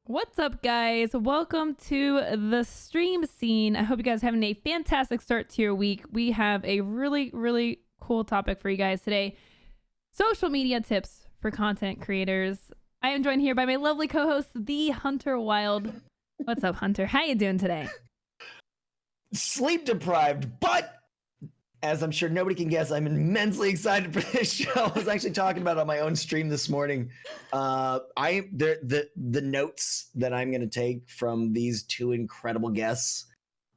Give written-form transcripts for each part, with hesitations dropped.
What's up, guys? Welcome to the stream scene. I hope you guys are having a fantastic start to your week. We have a really cool topic for you guys today. Social media tips for content creators. I am joined here by my lovely co-host, the Hunter Wild. What's up, Hunter? How you doing today? Sleep deprived, but as I'm sure nobody can guess, I'm immensely excited for this show. I was actually talking about it on my own stream this morning. The notes that I'm going to take from these two incredible guests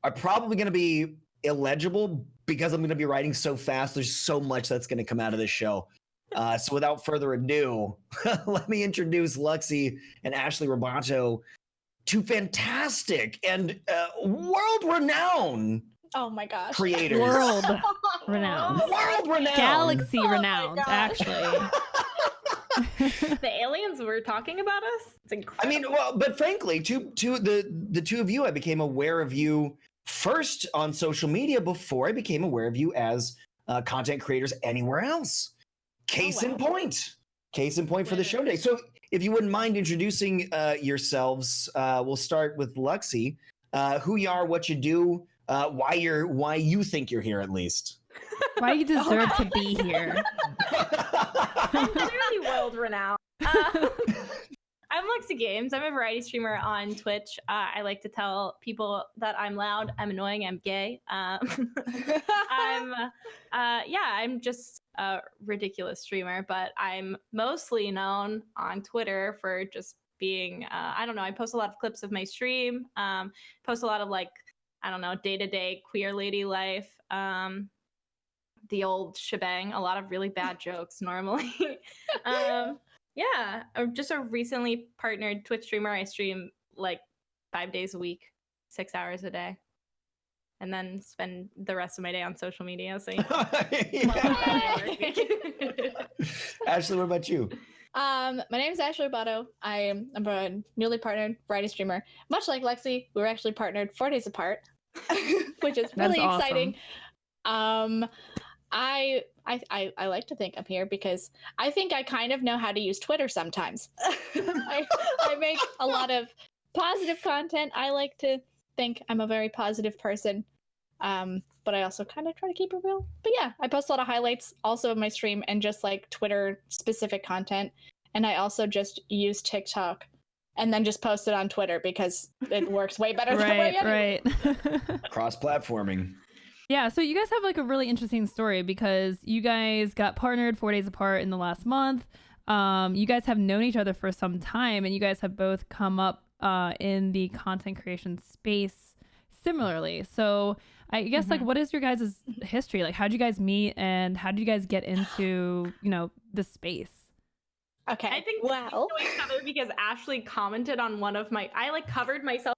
are probably going to be illegible because I'm going to be writing so fast. There's so much that's going to come out of this show. So without further ado, let me introduce Luxie and AshleyRoboto, two fantastic and world-renowned creators. World renowned. Galaxy renowned, actually. The aliens were talking about us? It's incredible. I mean, well, but frankly, the two of you, I became aware of you first on social media before I became aware of you as content creators anywhere else. Case in point for the show today. So if you wouldn't mind introducing yourselves, we'll start with Luxie. Who you are, what you do, why you think you're here at least. Why you deserve to be here. I'm literally world renowned. I'm LuxieGames. I'm a variety streamer on Twitch. I like to tell people that I'm loud, I'm annoying, I'm gay. I'm just a ridiculous streamer, but I'm mostly known on Twitter for just being, I post a lot of clips of my stream, post a lot of day-to-day queer lady life, the old shebang, a lot of really bad jokes normally. I'm just a recently partnered Twitch streamer. I stream like 5 days a week, 6 hours a day, and then spend the rest of my day on social media. So, Ashley, what about you? My name is AshleyRoboto. I'm a newly partnered variety streamer. Much like Lexi, we were actually partnered 4 days apart, which is really exciting. I like to think I'm here because I think I kind of know how to use Twitter sometimes. I make a lot of positive content. I like to think I'm a very positive person, but I also kind of try to keep it real. But yeah, I post a lot of highlights also of my stream and just like Twitter specific content. And I also just use TikTok and then just post it on Twitter because it works way better that way anyway. Right. Cross-platforming. Yeah, so you guys have like a really interesting story because you guys got partnered 4 days apart in the last month. You guys have known each other for some time, and you guys have both come up in the content creation space similarly. So I guess like, what is your guys' history? Like, how did you guys meet, and how did you guys get into the space? Okay. I think we know each other because Ashley commented on one of my. I covered myself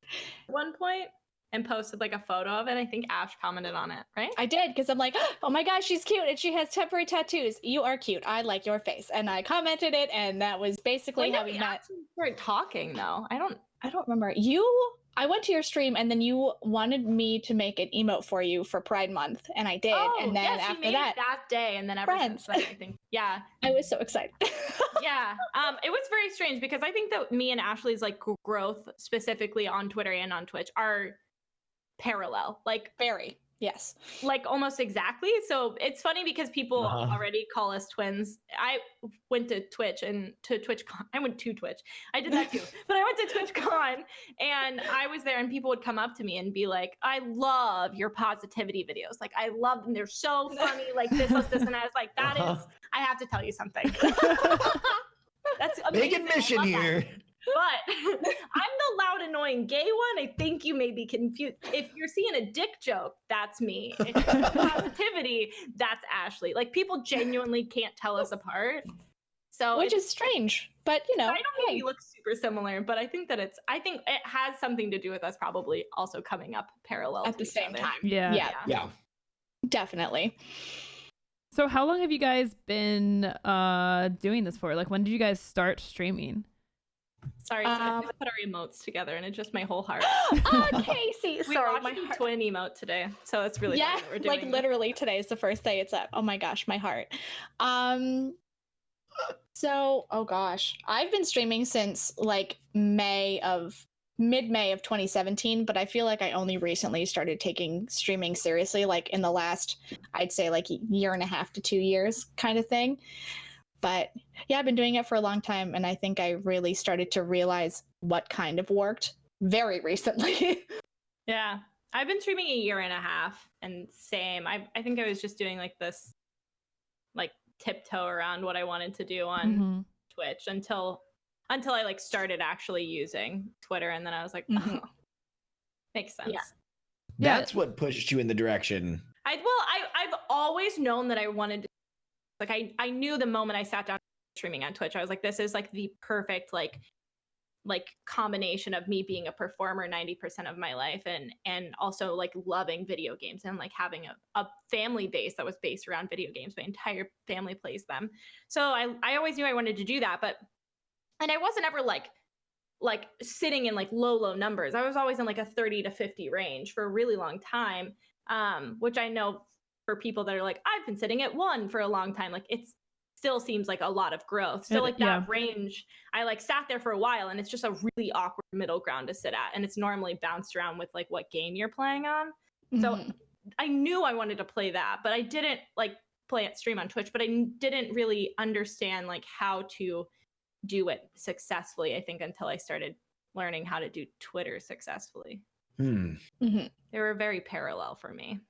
at one point and posted like a photo of it. I think Ash commented on it, right? I did, because I'm like, oh my gosh, she's cute and she has temporary tattoos. You are cute. I like your face. And I commented it, and that was basically how we met. Started talking though. I don't remember. I went to your stream and then you wanted me to make an emote for you for Pride Month, and I did. And then after that day, and then ever since then, I think. Yeah. I was so excited. Yeah. It was very strange because I think that me and Ashley's like growth specifically on Twitter and on Twitch are parallel, like very, yes, like almost exactly. So it's funny because people already call us twins. I went to Twitch. I went to Twitch. I did that too, but I went to TwitchCon and I was there, and people would come up to me and be like, "I love your positivity videos. Like, I love them. They're so funny. Like this, and I was like, that is. I have to tell you something. That's amazing. Big admission here. But I'm the loud, annoying gay one. I think you may be confused. If you're seeing a dick joke, that's me. If it's positivity, that's Ashley. Like, people genuinely can't tell us apart. So which is strange, but I don't think we look super similar, but I think that I think it has something to do with us probably also coming up parallel at the same time. Yeah. Definitely. So how long have you guys been doing this for? Like, when did you guys start streaming? Sorry, so I put our emotes together, and it's just my whole heart. Casey, we watched my twin emote today, so it's really fun that we're doing like literally today is the first day it's up. Oh my gosh, my heart. So, oh gosh, I've been streaming since like mid-May of 2017, but I feel like I only recently started taking streaming seriously, like in the last, I'd say like year and a half to 2 years kind of thing. But yeah, I've been doing it for a long time, and I think I really started to realize what kind of worked very recently. Yeah. I've been streaming a year and a half, and same. I think I was just doing like this like tiptoe around what I wanted to do on Twitch until I like started actually using Twitter, and then I was like, oh, makes sense. Yeah. That's what pushed you in the direction. I've always known that I wanted to, like I knew the moment I sat down streaming on Twitch, I was like, this is like the perfect like combination of me being a performer 90% of my life and also like loving video games and like having a family base that was based around video games. My entire family plays them. So I always knew I wanted to do that, and I wasn't ever like sitting in like low numbers. I was always in like a 30 to 50 range for a really long time, which I know for people that are like, I've been sitting at 1 for a long time, like it's still seems like a lot of growth. So like that range, I like sat there for a while, and it's just a really awkward middle ground to sit at. And it's normally bounced around with like what game you're playing on. So I knew I wanted to play that, but I didn't like play it stream on Twitch, but I didn't really understand like how to do it successfully, I think, until I started learning how to do Twitter successfully. They were very parallel for me.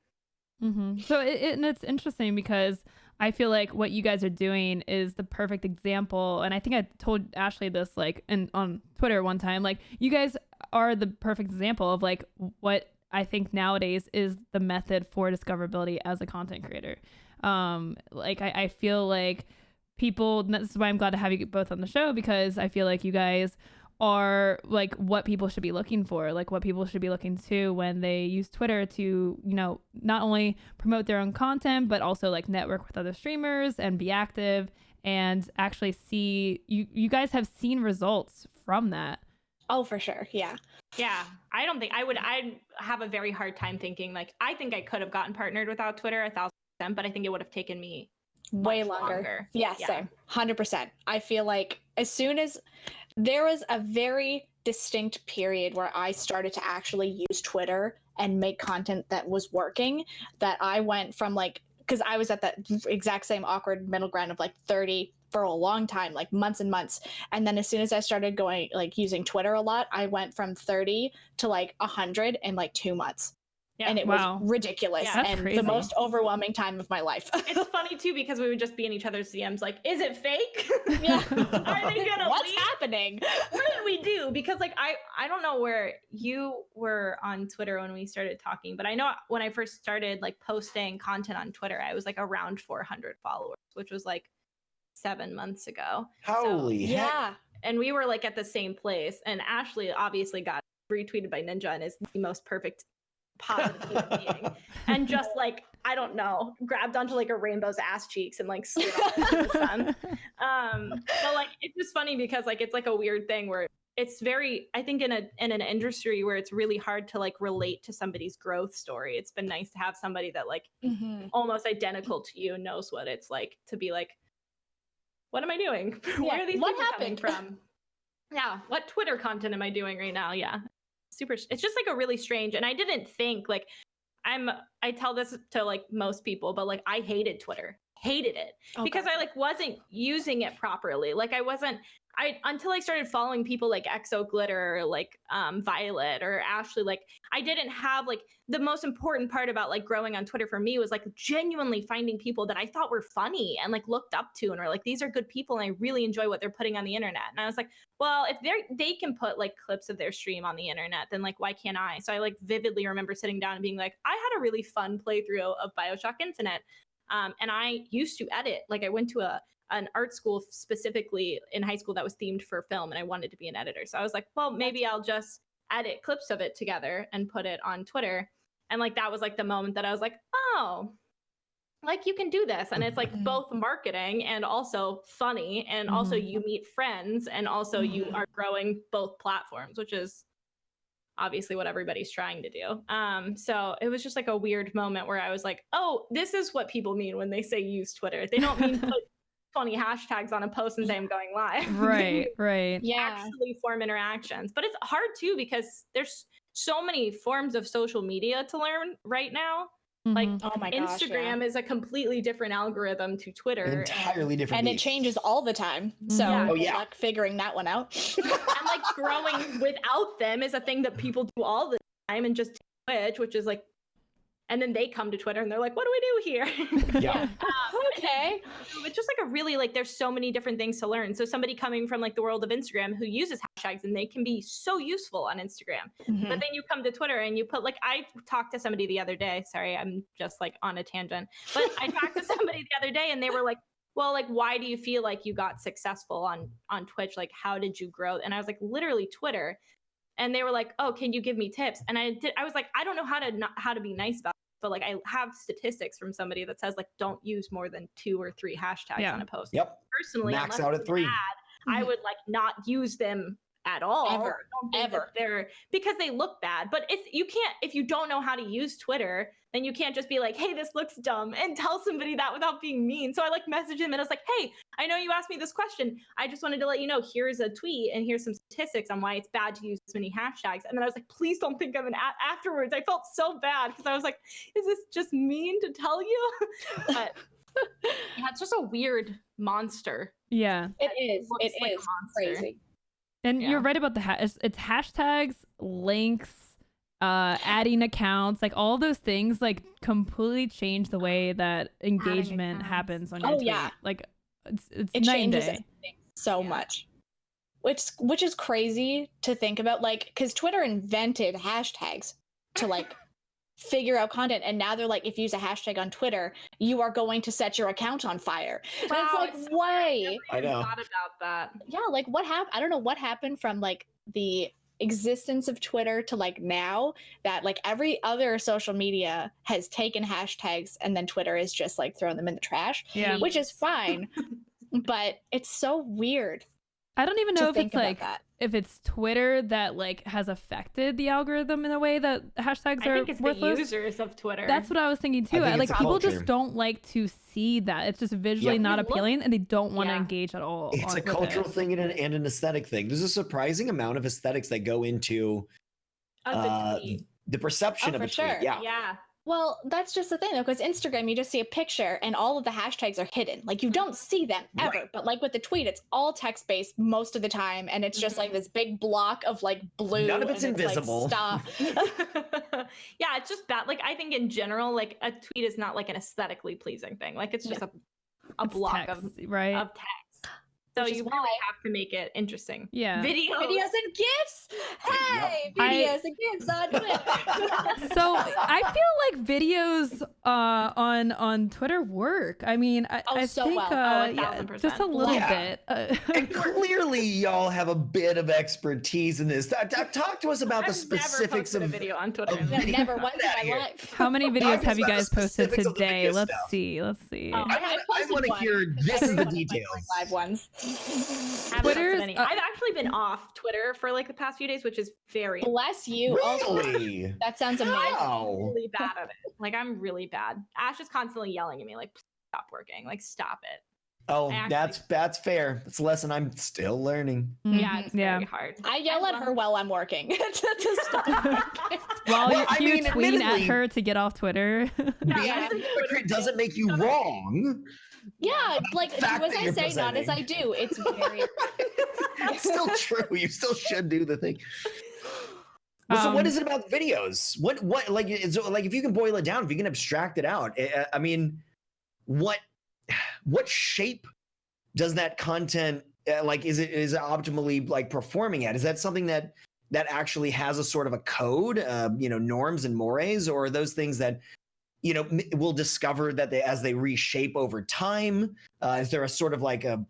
So and it's interesting because I feel like what you guys are doing is the perfect example. And I think I told Ashley this like on Twitter one time, like you guys are the perfect example of like what I think nowadays is the method for discoverability as a content creator. Like I feel like people, this is why I'm glad to have you both on the show, because I feel like you guys are like what people should be looking for, like what people should be looking to when they use Twitter to, you know, not only promote their own content, but also like network with other streamers and be active and actually see, you guys have seen results from that. Oh, for sure. Yeah. Yeah. I don't think I'd have a very hard time thinking like, I think I could have gotten partnered without Twitter 1,000%, but I think it would have taken me way longer. Yeah, same. 100%. I feel like as soon as there was a very distinct period where I started to actually use Twitter and make content that was working, that I went from like, because I was at that exact same awkward middle ground of like 30 for a long time, like months and months. And then as soon as I started going, like using Twitter a lot, I went from 30 to like 100 in like 2 months. Yeah, and it was ridiculous and crazy. The most overwhelming time of my life. It's funny too, because we would just be in each other's DMs like, is it fake? Yeah. Are they gonna What's leave? happening? What did we do? Because like I don't know where you were on Twitter when we started talking, but I know when I first started like posting content on Twitter, I was like around 400 followers, which was like 7 months ago. Holy heck. Yeah. And we were like at the same place. And Ashley obviously got retweeted by Ninja and is the most perfect positive human being, and just like, I don't know, grabbed onto like a rainbow's ass cheeks and like slid off into the sun. But like it's just funny because like it's like a weird thing where it's very, I think in an industry where it's really hard to like relate to somebody's growth story, it's been nice to have somebody that like almost identical to you knows what it's like to be like, what am I doing? Where are these people coming from? Yeah, what Twitter content am I doing right now? Yeah. Super, it's just like a really strange, and I didn't think like I tell this to like most people, but like I hated Twitter, hated it because I like wasn't using it properly. Like until I started following people like Exo Glitter or like Violet or Ashley, like I didn't have like the most important part about like growing on Twitter for me was like genuinely finding people that I thought were funny and like looked up to and were like, these are good people and I really enjoy what they're putting on the internet. And I was like, well, if they can put like clips of their stream on the internet, then like why can't I? So I like vividly remember sitting down and being like, I had a really fun playthrough of BioShock Infinite. And I used to edit, like I went to an art school specifically in high school that was themed for film, and I wanted to be an editor. So I was like, well, maybe I'll just edit clips of it together and put it on Twitter. And like that was like the moment that I was like, oh, like you can do this. And it's like both marketing and also funny, and also you meet friends, and also you are growing both platforms, which is obviously what everybody's trying to do. So it was just like a weird moment where I was like, oh, this is what people mean when they say use Twitter. They don't mean put 20 hashtags on a post and say I'm going live. Right. Yeah. Actually form interactions. But it's hard too because there's so many forms of social media to learn right now. Like Mhm. Oh my gosh. Instagram is a completely different algorithm to Twitter. Entirely different. And it beast. changes all the time. So Yeah. Oh, good yeah. luck figuring that one out. And like growing without them is a thing that people do all the time and just Twitch, which is like, and then they come to Twitter and they're like, what do we do here? Yeah. Okay. It's just like a really like there's so many different things to learn. So somebody coming from like the world of Instagram who uses hashtags and they can be so useful on Instagram. Mhm. But then you come to Twitter and you put like I talked to somebody the other day. Sorry, I'm just like on a tangent. But I talked to somebody the other day and they were like, well, like why do you feel like you got successful on Twitch? Like how did you grow? And I was like, literally Twitter. And they were like, oh, can you give me tips? And I was like, I don't know how to be nice about it. But like I have statistics from somebody that says like don't use more than 2 or 3 hashtags on a post. Yep. Personally, Max unless out it's at 3. bad, I would like not use them at all. Ever. I don't think Ever. that they're because they look bad. But you can't if you don't know how to use Twitter, then you can't just be like, hey, this looks dumb and tell somebody that without being mean. So I like messaged him and I was like, hey, I know you asked me this question. I just wanted to let you know here's a tweet and here's some statistics on why it's bad to use this many hashtags. And then I was like, please don't think I'm an afterwards. I felt so bad because I was like, is this just mean to tell you? But yeah, it's just a weird monster. Yeah. It is. Looks It like a is monster. crazy. And Yeah. you're right about it's hashtags, links, adding accounts, like all those things like completely change the way that engagement accounts. happens on your Oh, tweet. yeah. Like it's It night and changes day. everything so Yeah. much. Which is crazy to think about, like, because Twitter invented hashtags to like figure out content, and now they're like, if you use a hashtag on Twitter, you are going to set your account on fire. And Wow, it's like, it's so why? I know. Thought about that. Yeah, like what happened? I don't know what happened from like the existence of Twitter to like now that like every other social media has taken hashtags and then Twitter is just like throwing them in the trash, Yeah. which is fine. But it's so weird I don't even know to if think it's about like that. if it's Twitter that like has affected the algorithm in a way that hashtags I are think it's worthless. the users of Twitter. That's what I was thinking too. think it's Like the people culture. just don't like to see that. It's just visually Yep. not You look- appealing, and they don't want to Yeah. engage at all. It's a with cultural it. thing and an aesthetic thing. There's a surprising amount of aesthetics that go into of the tweet. the perception Oh, of for a tweet. sure. Yeah. Yeah. Well, that's just the thing though, because Instagram, you just see a picture and all of the hashtags are hidden. Like you don't see them ever. Right. But like with the tweet, it's all text based most of the time, and it's just like this big block of like blue. None of it's and invisible. Like, stop. Yeah, it's just bad. Like I think in general, like a tweet is not like an aesthetically pleasing thing. Like it's just a It's block text, of right? text. So Which is you really why- have to make it interesting. Yeah. Videos. Videos and gifs. Hey, I- videos and gifs on Twitter. So I feel like videos on Twitter work. I mean, I so think well. Oh, yeah, 1000%. just a little Yeah. bit. And clearly, y'all have a bit of expertise in this. Talk to us about the I've never specifics posted of a video on Twitter. of I've video. never once Get outta in my here. life. How many videos Talk have you about guys the posted specifics of the today? video Let's stuff. see. Let's see. Oh, I posted want to one. hear this is the Everyone has, like, details. live ones. I haven't posted Twitter's, any. I've actually been off Twitter for like the past few days, which is very Bless you. Also, Really? that sounds amazing. Wow. really bad at it. Like I'm really bad. Ash is constantly yelling at me, like, stop working, like stop it. Oh, Actually- that's fair. It's a lesson I'm still learning. Yeah, it's Yeah. very hard. I yell at love her while I'm working to stop. While Well, you're, I you're mean, tweeting at admittedly- her to get off Twitter. Being Yeah. a hypocrite doesn't make you wrong. Yeah, like do fact as that I you're say, not as I presenting. do. It's very It's still true. You still should do the thing. Well, so what is it about videos? What like it's like if you can boil it down, if you can abstract it out. I mean, what shape does that content like is it optimally like performing at? Is that something that actually has a sort of a code, norms and mores, or are those things that we'll discover that as they reshape over time? Is there a sort of like a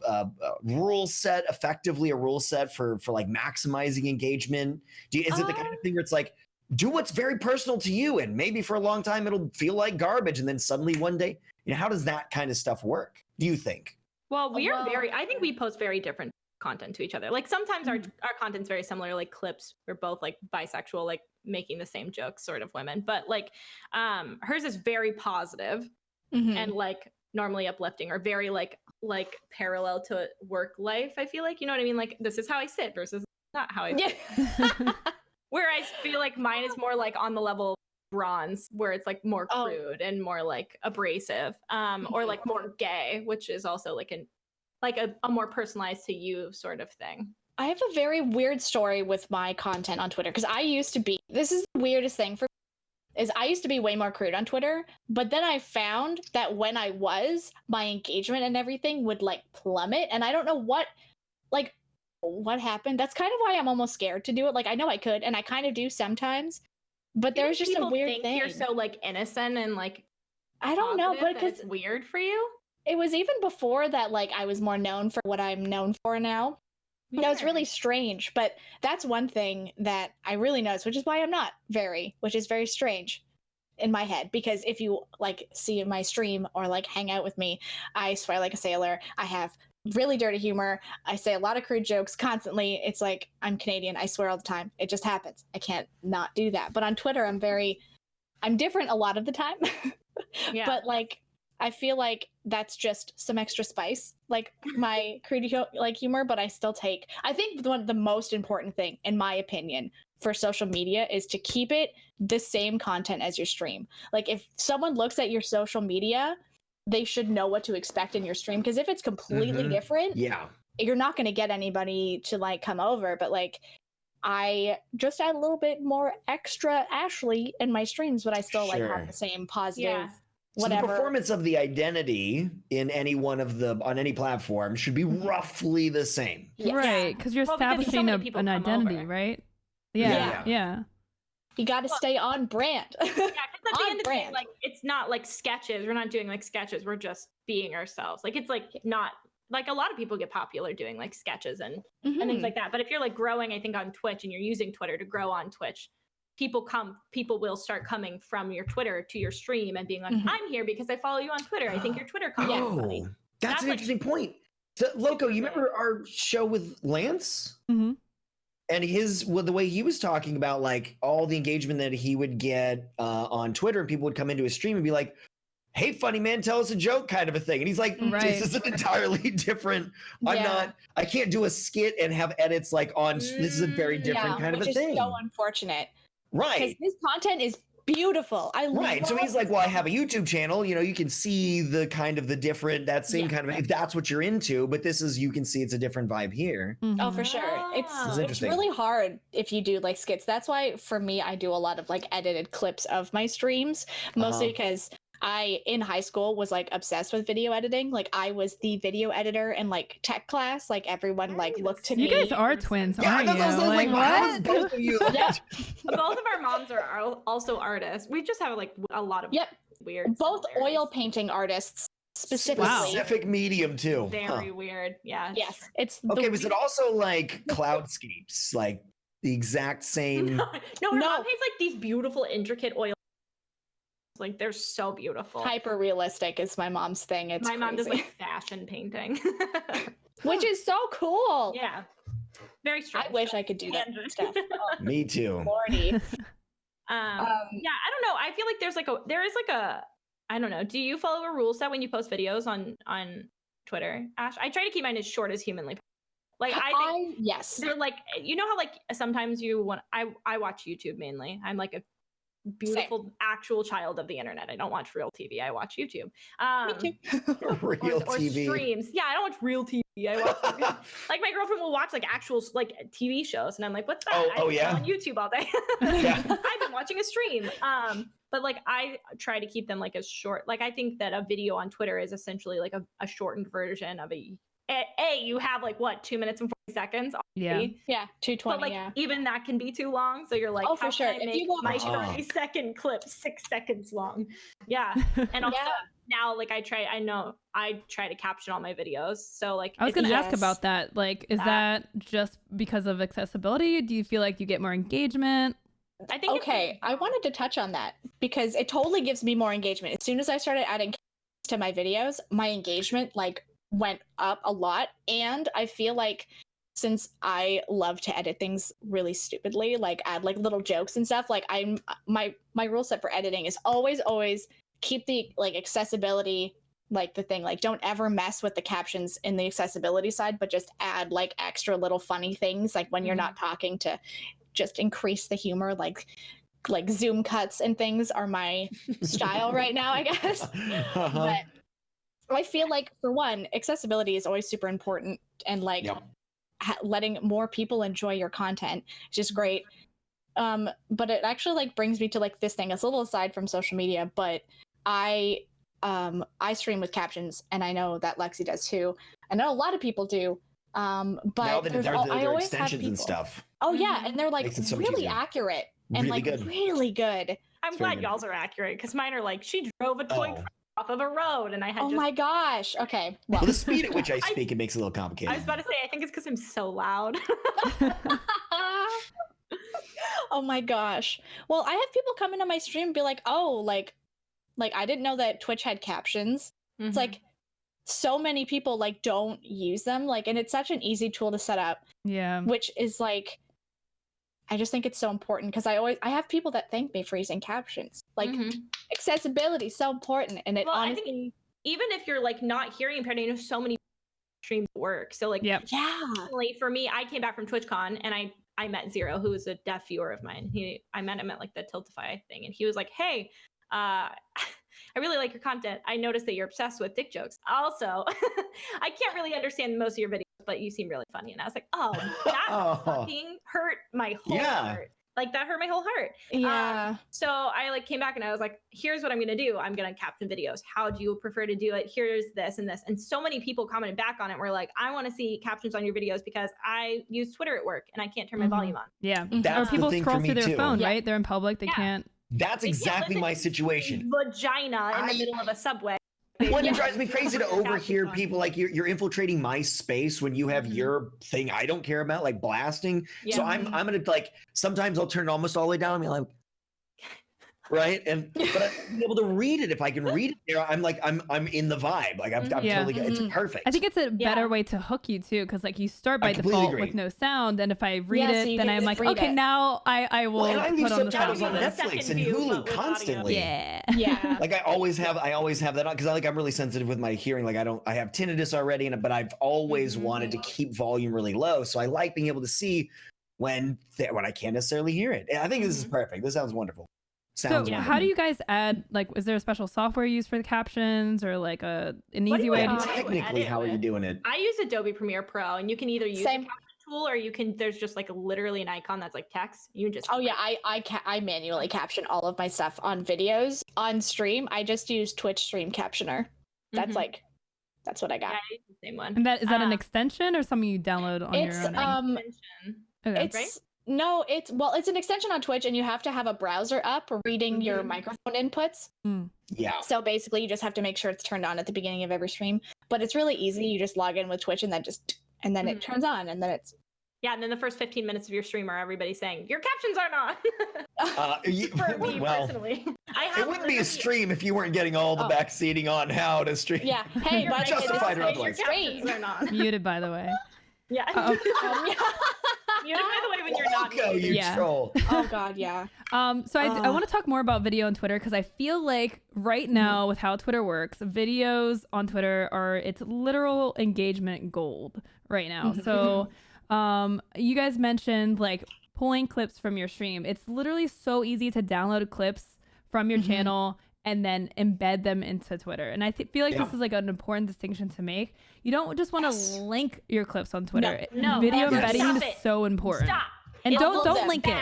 rule set, effectively a rule set for like maximizing engagement? Is it the kind of thing where it's like, do what's very personal to you, and maybe for a long time it'll feel like garbage, and then suddenly one day, how does that kind of stuff work, do you think? Well, I think we post very different content to each other. Like sometimes our content's very similar, like clips. We're both like bisexual, like making the same jokes sort of women. But like hers is very positive Mhm. and like normally uplifting, or very like like parallel to work life. I feel like, you know what I mean? Like this is how I sit versus not how I sit. Yeah. Where I feel like mine is more like on the level of bronze, where it's like more Oh. crude and more like abrasive, or like more gay, which is also like a more personalized to you sort of thing. I have a very weird story with my content on Twitter because I used to be, this is the weirdest thing for me, is I used to be way more crude on Twitter, but then I found that when I was, my engagement and everything would like plummet, and I don't know what happened. That's kind of why I'm almost scared to do it. Like I know I could, and I kind of do sometimes, but there's just a weird thing. You're so like innocent and like I don't know, but because it's weird for you. It was even before that, like I was more known for what I'm known for now. Yeah. No, it's really strange, but that's one thing that I really noticed, which is why I'm not which is very strange in my head, because if you like see my stream or like hang out with me, I swear like a sailor. I have really dirty humor. I say a lot of crude jokes constantly. It's like I'm Canadian. I swear all the time. It just happens. I can't not do that. But on Twitter, I'm different a lot of the time. Yeah. But like I feel like that's just some extra spice, like my crude humor, but I think the most important thing, in my opinion, for social media is to keep it the same content as your stream. Like if someone looks at your social media, they should know what to expect in your stream, because if it's completely different, you're not going to get anybody to like come over. But like I just add a little bit more extra Ashley in my streams, but I still like have the same positive whatever. So the performance of the identity in any one of on any platform should be roughly the same. Yes. Right, because you're establishing an identity, over. right? Yeah. You got to stay on brand. Yeah, because at the end of the day, like it's not like sketches. We're not doing like sketches. We're just being ourselves. Like it's like not like a lot of people get popular doing like sketches and things like that. But if you're like growing, I think on Twitch and you're using Twitter to grow on Twitch, people will start coming from your Twitter to your stream and being like, I'm here because I follow you on Twitter. I think your Twitter content is funny. That's an interesting point. So, Loco, you remember our show with Lance? Mm-hmm. And the way he was talking about like all the engagement that he would get on Twitter, and people would come into his stream and be like, hey, funny man, tell us a joke kind of a thing. And he's like, this is an entirely different, I can't do a skit and have edits like on, this is a very different kind of a thing. Which is so unfortunate. Right. Because his content is beautiful. So he's like, well, I have a YouTube channel, you can see the kind of the different, that same kind of, if that's what you're into, but you can see it's a different vibe here. Oh, for sure. It's really hard if you do like skits. That's why for me, I do a lot of like edited clips of my streams, mostly because I, in high school, was like obsessed with video editing. Like I was the video editor in like tech class. Like everyone like looked to me. You guys are twins, aren't you? Like, what? Both of you. Both of our moms are also artists. We just have like a lot of weird. Both oil painting artists specifically. Specific medium too. Very weird. Yeah. Yes. It's was it also like cloudscapes, like the exact same? No, her mom paints like these beautiful, intricate oil. Like they're so beautiful. Hyper realistic is my mom's thing. It's my mom does like fashion painting, which is so cool. Yeah, very strange. I wish I could do that stuff. Me too. Lordy. Yeah, I don't know. I feel like there is like a I don't know. Do you follow a rule set when you post videos on Twitter, Ash? I try to keep mine as short as humanly possible. Like I think yes. They're like, you know how like sometimes I watch YouTube mainly. I'm like a beautiful actual child of the internet. I don't watch real TV. I watch YouTube. Me too. Real or TV streams. Yeah, I don't watch real TV. I watch like my girlfriend will watch like actual like TV shows, and I'm like, what's that? I'm on YouTube all day. I've been watching a stream. But like I try to keep them like as short. Like I think that a video on Twitter is essentially like a shortened version of you have like what 2 minutes and 40 seconds. Already. Yeah, 2:20. But like even that can be too long. So you're like, oh, for sure. Can I make my 30-second clip 6 seconds long? Yeah, and also now like I try to caption all my videos. So like I was going to ask about that. Like, is that just because of accessibility? Do you feel like you get more engagement? I think I wanted to touch on that because it totally gives me more engagement. As soon as I started adding to my videos, my engagement like went up a lot. And I feel like since I love to edit things really stupidly, like add like little jokes and stuff, like my rule set for editing is always keep the like accessibility like the thing. Like, don't ever mess with the captions in the accessibility side, but just add like extra little funny things, like when you're not talking, to just increase the humor. Like zoom cuts and things are my style right now, I guess. But I feel like, for one, accessibility is always super important, and like letting more people enjoy your content is just great. But it actually like brings me to like this thing. It's a little aside from social media, but I stream with captions, and I know that Luxie does too. I know a lot of people do. But now that there are always extensions and stuff. Oh yeah, and they're like so really accurate and really like good. really good. I'm glad y'all's are accurate, because mine are like, she drove a toy truck off of a road, and I had my gosh. Okay. Well, the speed at which I speak, it makes it a little complicated. I was about to say, I think it's because I'm so loud. Oh my gosh. Well, I have people come into my stream and be like, oh, like I didn't know that Twitch had captions. It's like, so many people like don't use them, like, and it's such an easy tool to set up. Yeah. Which is like, I just think it's so important, because I have people that thank me for using captions. Like, accessibility is so important, and it honestly. I think even if you're like not hearing impaired, you know, so many streams work. So like, for me, I came back from TwitchCon, and I met Zero, who was a deaf viewer of mine. I met him at like the Tiltify thing, and he was like, "Hey, I really like your content. I noticed that you're obsessed with dick jokes. Also, I can't really understand most of your videos, but you seem really funny." And I was like, "Oh, that fucking hurt my whole heart. Like, that hurt my whole heart." Yeah. So I like came back, and I was like, "Here's what I'm gonna do. I'm gonna caption videos. How do you prefer to do it? Here's this and this." And so many people commented back on it. Were like, "I want to see captions on your videos because I use Twitter at work and I can't turn my volume on." Yeah. That's or people the thing scroll for me through their too. phone, right? They're in public. They can't. That's exactly my situation. Vagina in the middle of a subway. Well, it drives me crazy to overhear people like you're infiltrating my space when you have your thing I don't care about, like blasting. So I'm gonna like, sometimes I'll turn it almost all the way down and be like, right? But I'll be able to read it. If I can read it there, I'm like, I'm in the vibe. Like I'm totally, it's perfect. I think it's a better way to hook you too, because like you start by default with no sound, and if I read it, then I'm like, okay, now I will and I put on the subtitles sound. on Netflix and Hulu constantly. Yeah. Like I always have that on, because I'm really sensitive with my hearing. Like I have tinnitus already, but I've always wanted to keep volume really low. So I like being able to see when I can't necessarily hear it. And I think this is perfect. This sounds wonderful. So how do you guys add, like, is there a special software you use for the captions, or like an easy way to technically how are you doing it? I use Adobe Premiere Pro, and you can either use the caption tool, or you can, there's just like literally an icon that's like text. You just I manually caption all of my stuff on videos. On stream, I just use Twitch Stream Captioner. That's like, that's what I got. Yeah, I use the same one. And is that an extension or something you download on your own? It's no, it's an extension on Twitch, and you have to have a browser up reading your microphone inputs. Yeah. So basically, you just have to make sure it's turned on at the beginning of every stream. But it's really easy. You just log in with Twitch, and then it turns on, and then it's. Yeah, and then the first 15 minutes of your stream are everybody saying, "Your captions aren't on." For me personally, it wouldn't be a stream if you weren't getting all the backseating on how to stream. Yeah. Hey, but justified or your otherwise. captions are not. Muted, by the way. Yeah. Muted, by the way, when you're not muted. You troll. Oh God, yeah. So I want to talk more about video on Twitter, because I feel like right now with how Twitter works, videos on Twitter it's literal engagement gold right now. So you guys mentioned like pulling clips from your stream. It's literally so easy to download clips from your channel and then embed them into Twitter. And I feel like this is like an important distinction to make. You don't just want to link your clips on Twitter. No, video embedding is so important. Stop. And don't link it.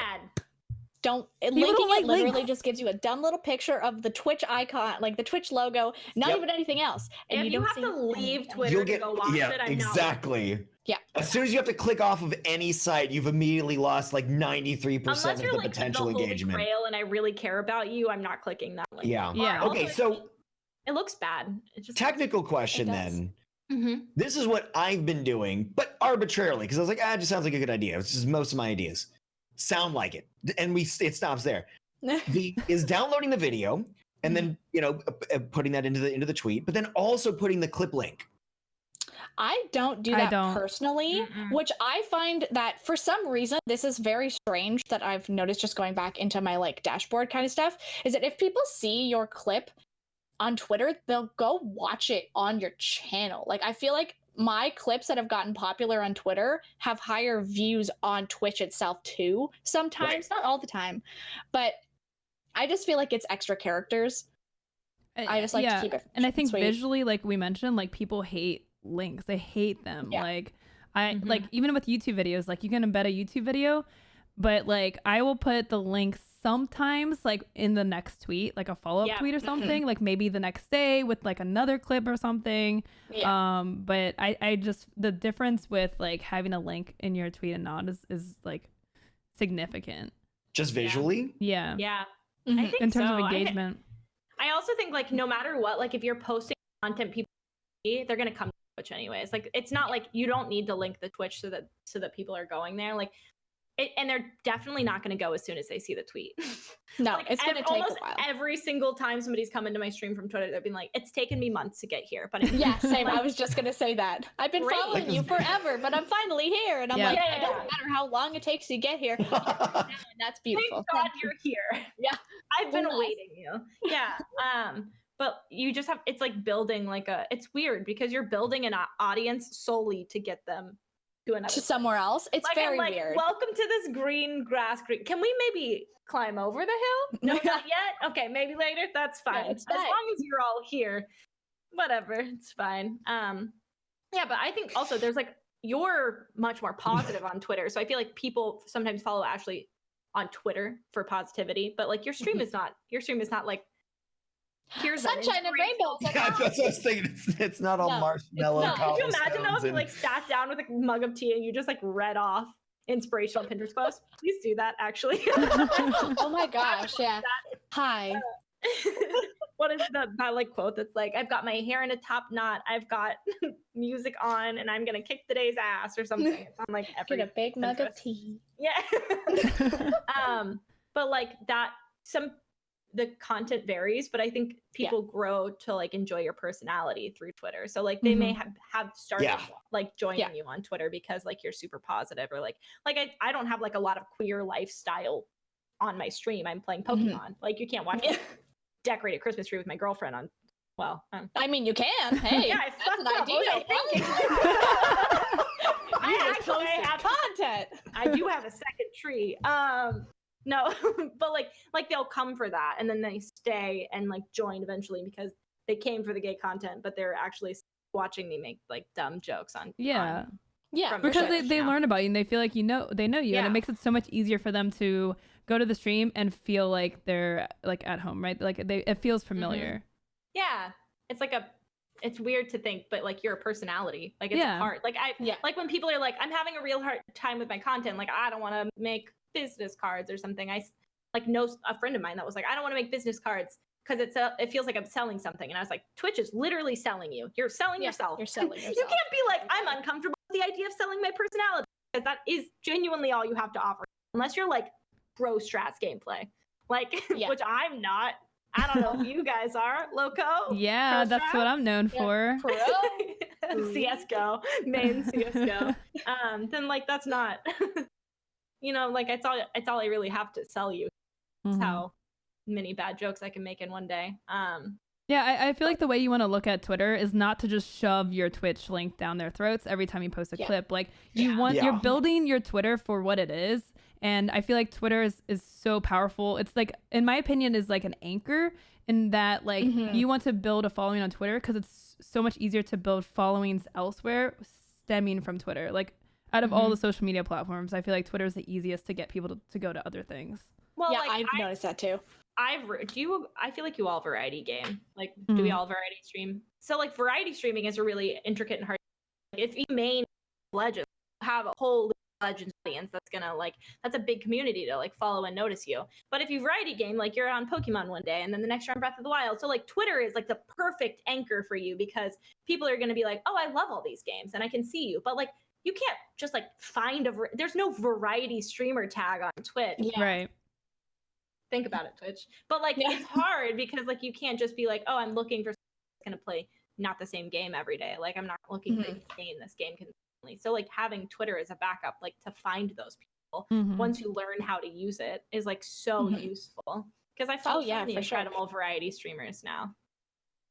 Linking it literally just gives you a dumb little picture of the Twitch icon, like the Twitch logo, not even anything else. And you have to leave Twitter to go watch it. Exactly. Yeah. As soon as you have to click off of any site, you've immediately lost like 93% of the potential engagement. Grail and I really care about you, I'm not clicking that link. Yeah. Okay, so it looks bad. It's just technical question then. This is what I've been doing, but arbitrarily, because I was like, it just sounds like a good idea. It's just most of my ideas sound like it, and it stops there. Is downloading the video and then putting that into the tweet, but then also putting the clip link. I don't do that personally, which I find that for some reason, this is very strange that I've noticed just going back into my like dashboard kind of stuff, is that if people see your clip on Twitter, they'll go watch it on your channel. Like, I feel like my clips that have gotten popular on Twitter have higher views on Twitch itself too. Sometimes, not all the time, but I just feel like it's extra characters. I just like to keep it and I think sweet. visually, like we mentioned, like people hate links. They hate them. Yeah. Like like even with YouTube videos, like you can embed a YouTube video, but like I will put the link sometimes like in the next tweet, like a follow-up tweet or something, like maybe the next day with like another clip or something. But I just, the difference with like having a link in your tweet and not is like significant. Just visually? Yeah. I think In terms so. of engagement. I also think like no matter what, like if you're posting content people see, they're gonna come to Twitch anyways. Like it's not like you don't need to link the Twitch so that people are going there. Like and they're definitely not going to go as soon as they see the tweet. No, like, it's going to take a while. Every single time somebody's come into my stream from Twitter, they've been like, it's taken me months to get here. But yeah, same. I was just going to say that. I've been following you forever, but I'm finally here. And I'm like, it doesn't matter how long it takes to get here. And that's beautiful. Thank God you're here. Yeah. I've been awaiting you. Yeah. But you just have, it's like building like it's weird because you're building an audience solely to get them to somewhere else. It's like, very weird. Welcome to this green grass. Can we maybe climb over the hill? No, not yet. Okay, maybe later. That's fine. Yeah, as long as you're all here, whatever. It's fine. Yeah, but I think also there's like you're much more positive on Twitter, so I feel like people sometimes follow Ashley on Twitter for positivity, but like your stream is not. Your stream is not like. Here's sunshine and rainbows. Yeah, that's what I was thinking. It's not all marshmallow. Could you imagine though if you like sat down with a mug of tea and you just like read off inspirational Pinterest posts? Please do that, actually. Oh my gosh, yeah. Hi. What is that like quote that's like, I've got my hair in a top knot, I've got music on, and I'm gonna kick the day's ass or something. It's on like every Get a big mug of tea. Yeah. But like that the content varies, but I think people grow to like enjoy your personality through Twitter. So like they may have started like joining you on Twitter because like you're super positive or like I don't have like a lot of queer lifestyle on my stream. I'm playing Pokemon. Like you can't watch me decorate a Christmas tree with my girlfriend on. Well, I mean you can. Hey, yeah, that's an idea. I actually have content. I do have a second tree. No, but like they'll come for that and then they stay and like join eventually because they came for the gay content, but they're actually watching me make like dumb jokes on because they learn about you and they feel like they know you and it makes it so much easier for them to go to the stream and feel like they're like at home, right? Like it feels familiar. Yeah, it's weird to think, but like you're a personality, like it's hard. Like like when people are like, I'm having a real hard time with my content, like I don't want to make business cards or something. I like know a friend of mine that was like, I don't want to make business cards because it feels like I'm selling something. And I was like, Twitch is literally selling you. You're selling yourself. You're selling yourself. You can't be like, I'm uncomfortable with the idea of selling my personality because that is genuinely all you have to offer. Unless you're like pro strats gameplay, like which I'm not. I don't know if you guys are. Loco? Yeah, that's what I'm known for. Pro? CSGO. Main CSGO. Then like that's not you know, like it's all I really have to sell you. That's how many bad jokes I can make in one day. Yeah, I feel like the way you want to look at Twitter is not to just shove your Twitch link down their throats every time you post a clip. Like you're building your Twitter for what it is. And I feel like Twitter is so powerful. It's like, in my opinion, is like an anchor in that like you want to build a following on Twitter because it's so much easier to build followings elsewhere stemming from Twitter. Like out of all the social media platforms, I feel like Twitter is the easiest to get people to go to other things. Well, yeah, I've noticed that too. I feel like you all variety game. Like, do we all variety stream? So like variety streaming is a really intricate and hard. If you main Legends, have a whole Legends audience that's a big community to like follow and notice you. But if you variety game, like you're on Pokemon one day and then the next you're on Breath of the Wild. So like Twitter is like the perfect anchor for you because people are going to be like, oh, I love all these games and I can see you. But like you can't just like find there's no variety streamer tag on Twitch. Yeah. Right. Think about it, Twitch. But like it's hard because like you can't just be like, oh, I'm looking for someone who's going to play not the same game every day. Like I'm not looking to stay in this game consistently. So like having Twitter as a backup, like to find those people once you learn how to use it is like so useful. Because I follow so many incredible variety streamers now.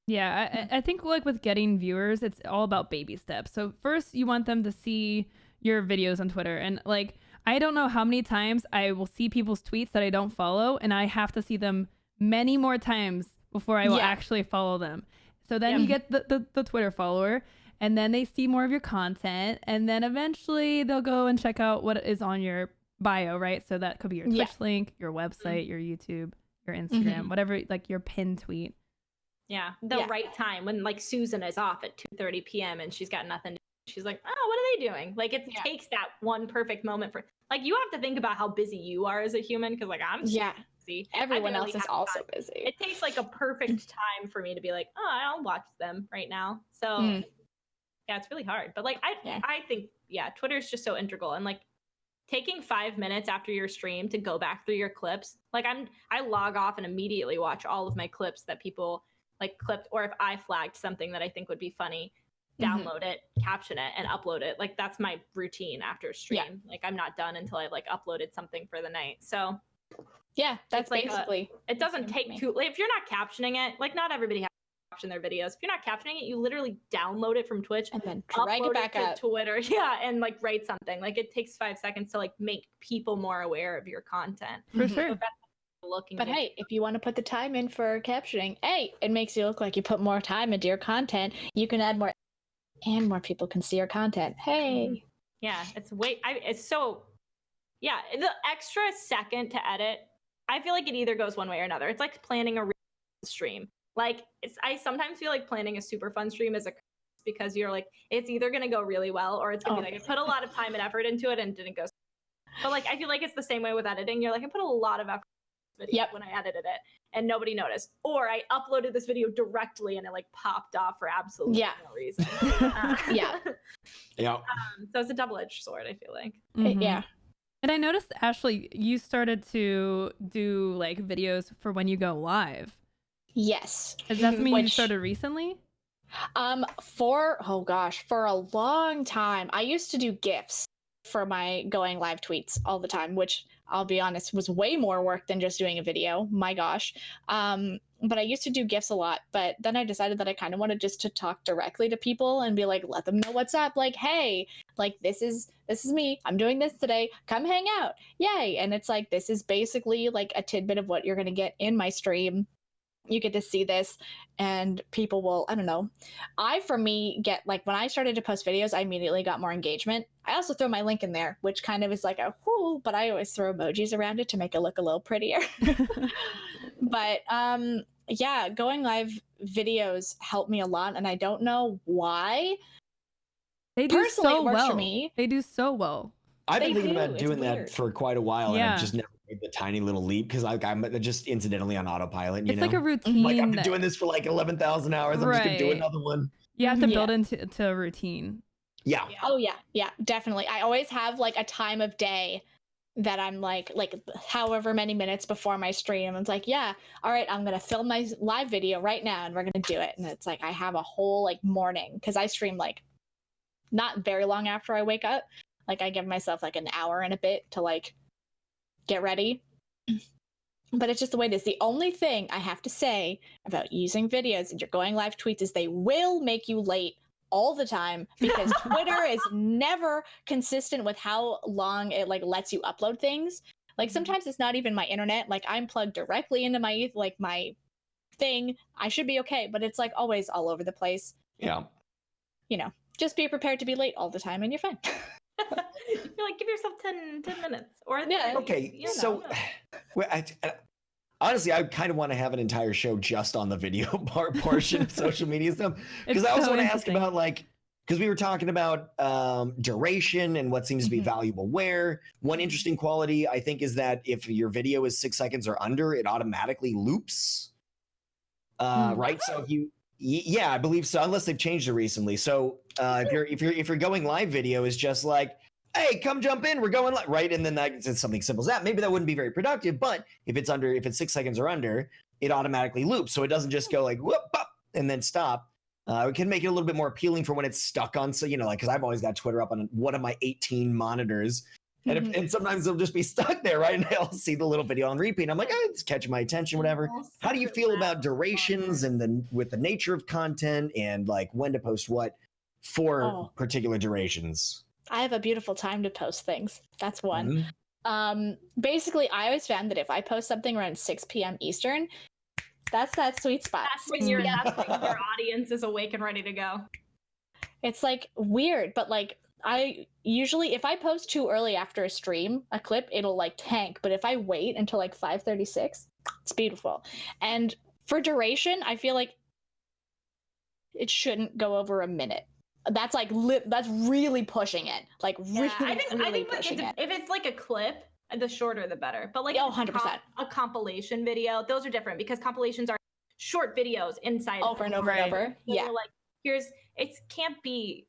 Yeah, I think like with getting viewers, it's all about baby steps. So first you want them to see your videos on Twitter. And like, I don't know how many times I will see people's tweets that I don't follow, and I have to see them many more times before I will actually follow them. So then you get the Twitter follower, and then they see more of your content, and then eventually they'll go and check out what is on your bio, right? So that could be your Twitch link, your website, your YouTube, your Instagram, whatever, like your pinned tweet. Yeah, the right time when like Susan is off at 2:30 p.m. and she's got nothing to do. She's like, oh, what are they doing? Like it takes that one perfect moment for like you have to think about how busy you are as a human because like I'm busy. Everyone else is also busy. It takes like a perfect time for me to be like, oh, I'll watch them right now. So yeah, it's really hard. But like I think Twitter is just so integral and like taking 5 minutes after your stream to go back through your clips. Like I log off and immediately watch all of my clips that people like clipped, or if I flagged something that I think would be funny, download it, caption it, and upload it. Like that's my routine after stream. Like I'm not done until I've like uploaded something for the night. So yeah, that's like basically. It doesn't take too. Like, if you're not captioning it, like not everybody has to caption their videos. If you're not captioning it, you literally download it from Twitch and then drag it back up to Twitter. And like write something. Like it takes 5 seconds to like make people more aware of your content. For sure. So looking but hey, if you want to put the time in for captioning, it makes you look like you put more time into your content. You can add more, and more people can see your content. Hey, yeah, it's so the extra second to edit. I feel like it either goes one way or another. It's like planning a stream. Like I sometimes feel like planning a super fun stream is a curse because you're like it's either gonna go really well or it's gonna be like I put a lot of time and effort into it and didn't go. But like I feel like it's the same way with editing. You're like I put a lot of effort. Video when I edited it and nobody noticed, or I uploaded this video directly and it like popped off for absolutely no reason. So it's a double-edged sword, I feel like. And I noticed, Ashley, you started to do like videos for when you go live. Yes. Does that mean you started recently? For a long time I used to do GIFs for my going live tweets all the time, which I'll be honest was way more work than just doing a video. My gosh. But I used to do GIFs a lot, but then I decided that I kind of wanted just to talk directly to people and be like, let them know what's up. Like, hey, like this is me. I'm doing this today. Come hang out. Yay. And it's like, this is basically like a tidbit of what you're going to get in my stream. You get to see this and people will, I don't know. For me, get like when I started to post videos, I immediately got more engagement. I also throw my link in there, which kind of is like a whoo, but I always throw emojis around it to make it look a little prettier. But going live videos help me a lot. And I don't know why. They do personally, so it works well. For me. They do so well. I've been thinking about doing that for quite a while, and I've just never made the tiny little leap because I'm just incidentally on autopilot. It's like a routine. Like I've been doing this for like 11,000 hours. I'm just gonna do another one. You have to build into a routine. Yeah. Oh yeah, definitely. I always have like a time of day that I'm like however many minutes before my stream. It's like, all right, I'm gonna film my live video right now, and we're gonna do it. And it's like I have a whole like morning because I stream like not very long after I wake up. Like I give myself like an hour and a bit to like get ready. But it's just the way it is. The only thing I have to say about using videos and your going live tweets is they will make you late all the time because Twitter is never consistent with how long it like lets you upload things. Like sometimes it's not even my internet. Like I'm plugged directly into my thing. I should be okay, but it's like always all over the place. Yeah. Just be prepared to be late all the time and you're fine. You're like, give yourself 10 minutes or okay. So honestly, I kind of want to have an entire show just on the video portion of social media stuff because I also want to ask about because we were talking about duration and what seems to be valuable where. One interesting quality I think is that if your video is 6 seconds or under, it automatically loops. Right. So I believe so, unless they've changed it recently. So if your going live video is just like, hey, come jump in, we're going live, right? And then it's something simple as that. Maybe that wouldn't be very productive, but if it's 6 seconds or under, it automatically loops. So it doesn't just go like whoop up and then stop. It can make it a little bit more appealing for when it's stuck on. So, because I've always got Twitter up on one of my 18 monitors. And sometimes they'll just be stuck there, right? And I'll see the little video on repeat. I'm like, oh, it's catching my attention, whatever. How do you feel about durations and then with the nature of content and like when to post what for particular durations? I have a beautiful time to post things. That's one. Basically, I always found that if I post something around 6 p.m. Eastern, that's that sweet spot. That's when your audience is awake and ready to go. It's like weird, but like I usually, if I post too early after a stream, a clip, it'll like tank. But if I wait until like 5:36, it's beautiful. And for duration, I feel like it shouldn't go over a minute. That's like that's really pushing it. Like really, I think pushing it. If it's like a clip, the shorter the better. But like 100%. A compilation video, those are different because compilations are short videos inside over and over and over. So yeah. Like it can't be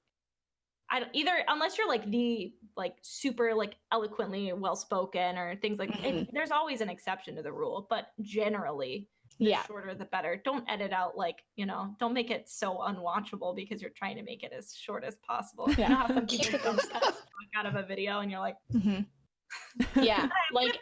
either unless you're like the super like eloquently well spoken or things like there's always an exception to the rule, but generally the shorter the better. Don't edit out don't make it so unwatchable because you're trying to make it as short as possible. Yeah. You know how some people just cut out of a video and you're like yeah, like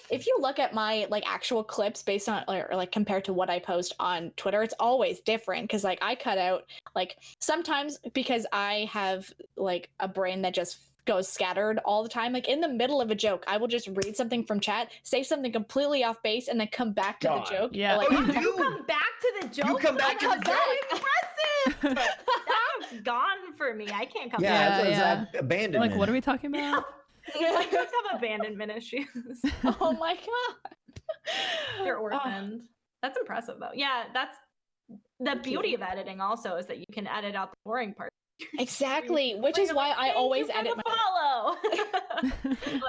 if you look at my like actual clips based on or like compared to what I post on Twitter, it's always different because like I cut out like sometimes because I have like a brain that just goes scattered all the time. Like in the middle of a joke, I will just read something from chat, say something completely off base, and then come back to the joke. Yeah, like, you come back to the joke. You come back to the joke. Impressive. That joke's gone for me. I can't come back. Yeah, abandonment. Like, what are we talking about? Like, jokes have abandonment issues. Oh my god, they're orphaned. That's impressive though. Yeah, that's the beauty of editing. Also, is that you can edit out the boring part. Exactly, which is why I always edit my follow.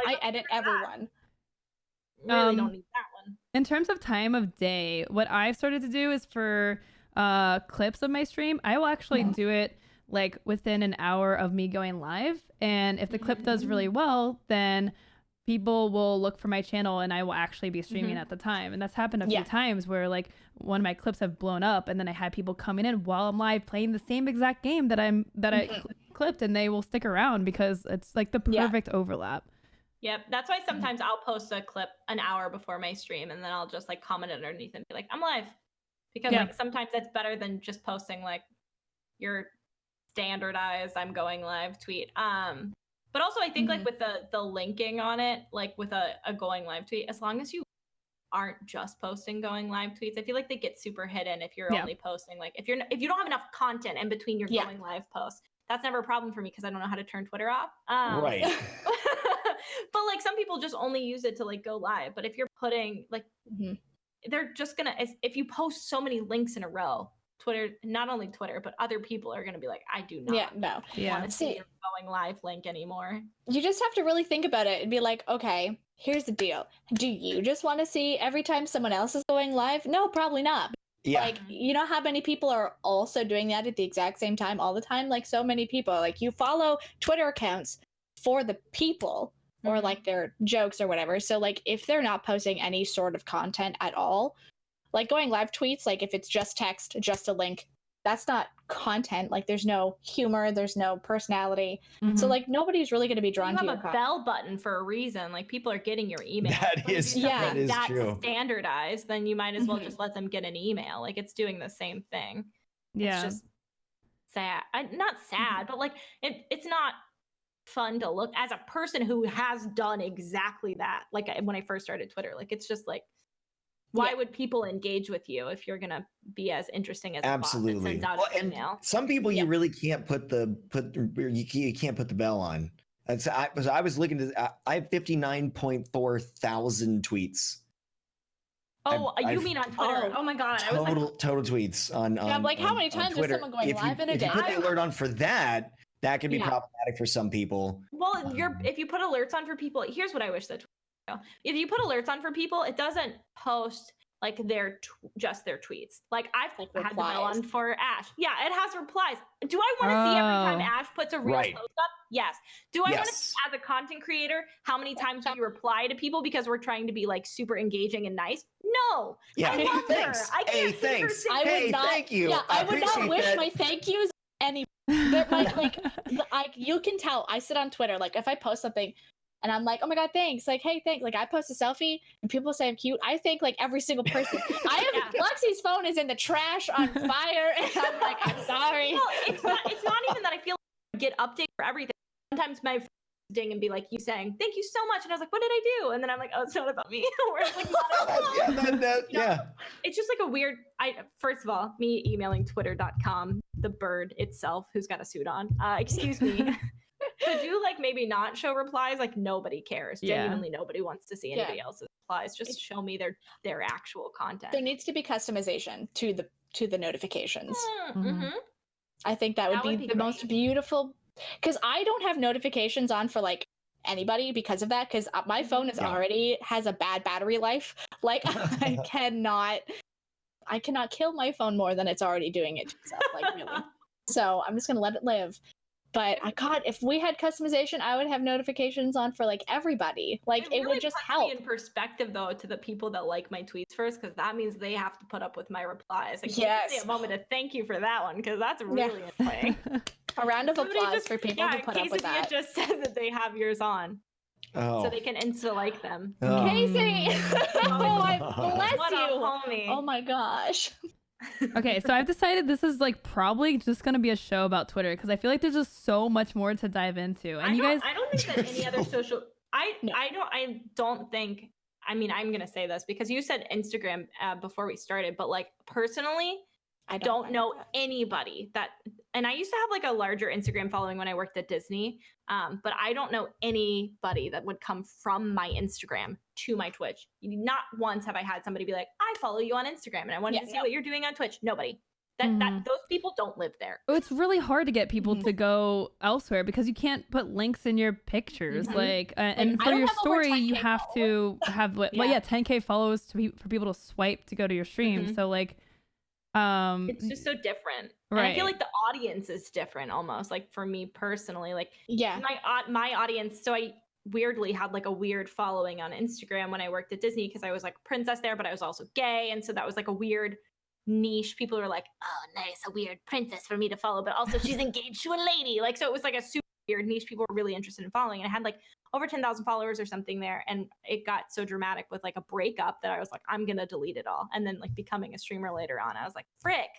I edit everyone. Really don't need that one. In terms of time of day, what I've started to do is for clips of my stream, I will actually do it like within an hour of me going live. And if the clip does really well, then people will look for my channel and I will actually be streaming at the time. And that's happened a few times where like one of my clips have blown up and then I had people coming in while I'm live playing the same exact game that I clipped, and they will stick around because it's like the perfect overlap. Yep. That's why sometimes I'll post a clip an hour before my stream and then I'll just like comment underneath and be like, I'm live. Because like sometimes that's better than just posting like your standardized I'm going live tweet. But also I think like with the linking on it, like with a going live tweet, as long as you aren't just posting going live tweets, I feel like they get super hidden if you're only posting like if you don't have enough content in between your going live posts. That's never a problem for me because I don't know how to turn Twitter off. Right. But like some people just only use it to like go live. But if you're putting like they're just gonna if you post so many links in a row, Twitter, not only Twitter, but other people are going to be like, I do not want to see your going live link anymore. You just have to really think about it and be like, okay, here's the deal. Do you just want to see every time someone else is going live? No, probably not. Yeah. Like, you know how many people are also doing that at the exact same time all the time? Like so many people, like you follow Twitter accounts for the people or like their jokes or whatever. So like if they're not posting any sort of content at all, like going live tweets, like if it's just text, just a link, that's not content. Like there's no humor, there's no personality. So like nobody's really going to be drawn to your content. You have a bell button for a reason. Like people are getting your email. That is true. Standardized, then you might as well just let them get an email. Like it's doing the same thing. Yeah. It's just sad. Not sad, but like it's not fun to look as a person who has done exactly that. Like when I first started Twitter, like it's just like, why would people engage with you if you're gonna be as interesting as absolutely? A bot that sends out an email? Some people you really can't you can't put the bell on. I was looking to. I have 59.4 thousand tweets. Oh, you mean on Twitter? Oh my god! Total tweets on. Yeah, like how many times is someone going live in a day? If you put the alert on for that, that could be problematic for some people. Well, if you put alerts on for people, here's what I wish that. If you put alerts on for people, it doesn't post like just their tweets. Like I've had the bell on for Ash. Yeah, it has replies. Do I want to see every time Ash puts a real post up? Yes. Do I want to see as a content creator how many times we reply to people because we're trying to be like super engaging and nice? No. Yeah. I love thanks. her. I can't thanks. I would not, thank you. Yeah, I would not wish that. my thank yous any. Like you can tell. I sit on Twitter. Like if I post something, and I'm like, oh my god, thanks. Like, hey, thanks. Like I post a selfie, and people say I'm cute. I thank like every single person. Luxie's phone is in the trash on fire, and I'm like, I'm sorry. Well, it's not even that I feel like I get updates for everything. Sometimes my friends ding and be like, you saying thank you so much, and I was like, what did I do? And then I'm like, oh, it's not about me. Where it's like, it's just like a weird. First of all, me emailing twitter.com, the bird itself, who's got a suit on. Excuse me. Could you like maybe not show replies? Like nobody cares. Genuinely, nobody wants to see anybody else's replies. Just show me their actual content. There needs to be customization to the notifications. Mm-hmm. I think that would be the most beautiful. Because I don't have notifications on for like anybody because of that. Because my phone is already has a bad battery life. Like I cannot kill my phone more than it's already doing it to itself. Like really. So I'm just gonna let it live. But if we had customization, I would have notifications on for like everybody. Like it would just help. Me in perspective though to the people that like my tweets first, because that means they have to put up with my replies. Like a moment to thank you for that one, because that's really annoying. A round of applause for people who put up with that. Just said that they have yours on. Oh. So they can insta-like them. Oh. Casey! I bless what you. A homie. Oh my gosh. Okay, so I've decided this is like probably just gonna be a show about Twitter because I feel like there's just so much more to dive into. And I don't think that any other social. I don't think. I mean, I'm gonna say this because you said Instagram before we started, but like personally, I don't know anybody that. And I used to have like a larger Instagram following when I worked at Disney, but I don't know anybody that would come from my Instagram to my Twitch. Not once have I had somebody be like, I follow you on Instagram and I wanted to see what you're doing on Twitch. Nobody. That those people don't live there. Oh, it's really hard to get people to go elsewhere because you can't put links in your pictures. Like, and for your story, you have to have 10K follows for people to swipe to go to your stream. So like, it's just so different. Right. And I feel like the audience is different almost. Like for me personally, like my audience. So I weirdly had like a weird following on Instagram when I worked at Disney because I was like a princess there, but I was also gay, and so that was like a weird niche. People were like, oh nice, a weird princess for me to follow, but also she's engaged to a lady. Like, so it was like a super weird niche people were really interested in following, and I had like over 10,000 followers or something there, and it got so dramatic with like a breakup that I was like, I'm gonna delete it all. And then like becoming a streamer later on, I was like, frick,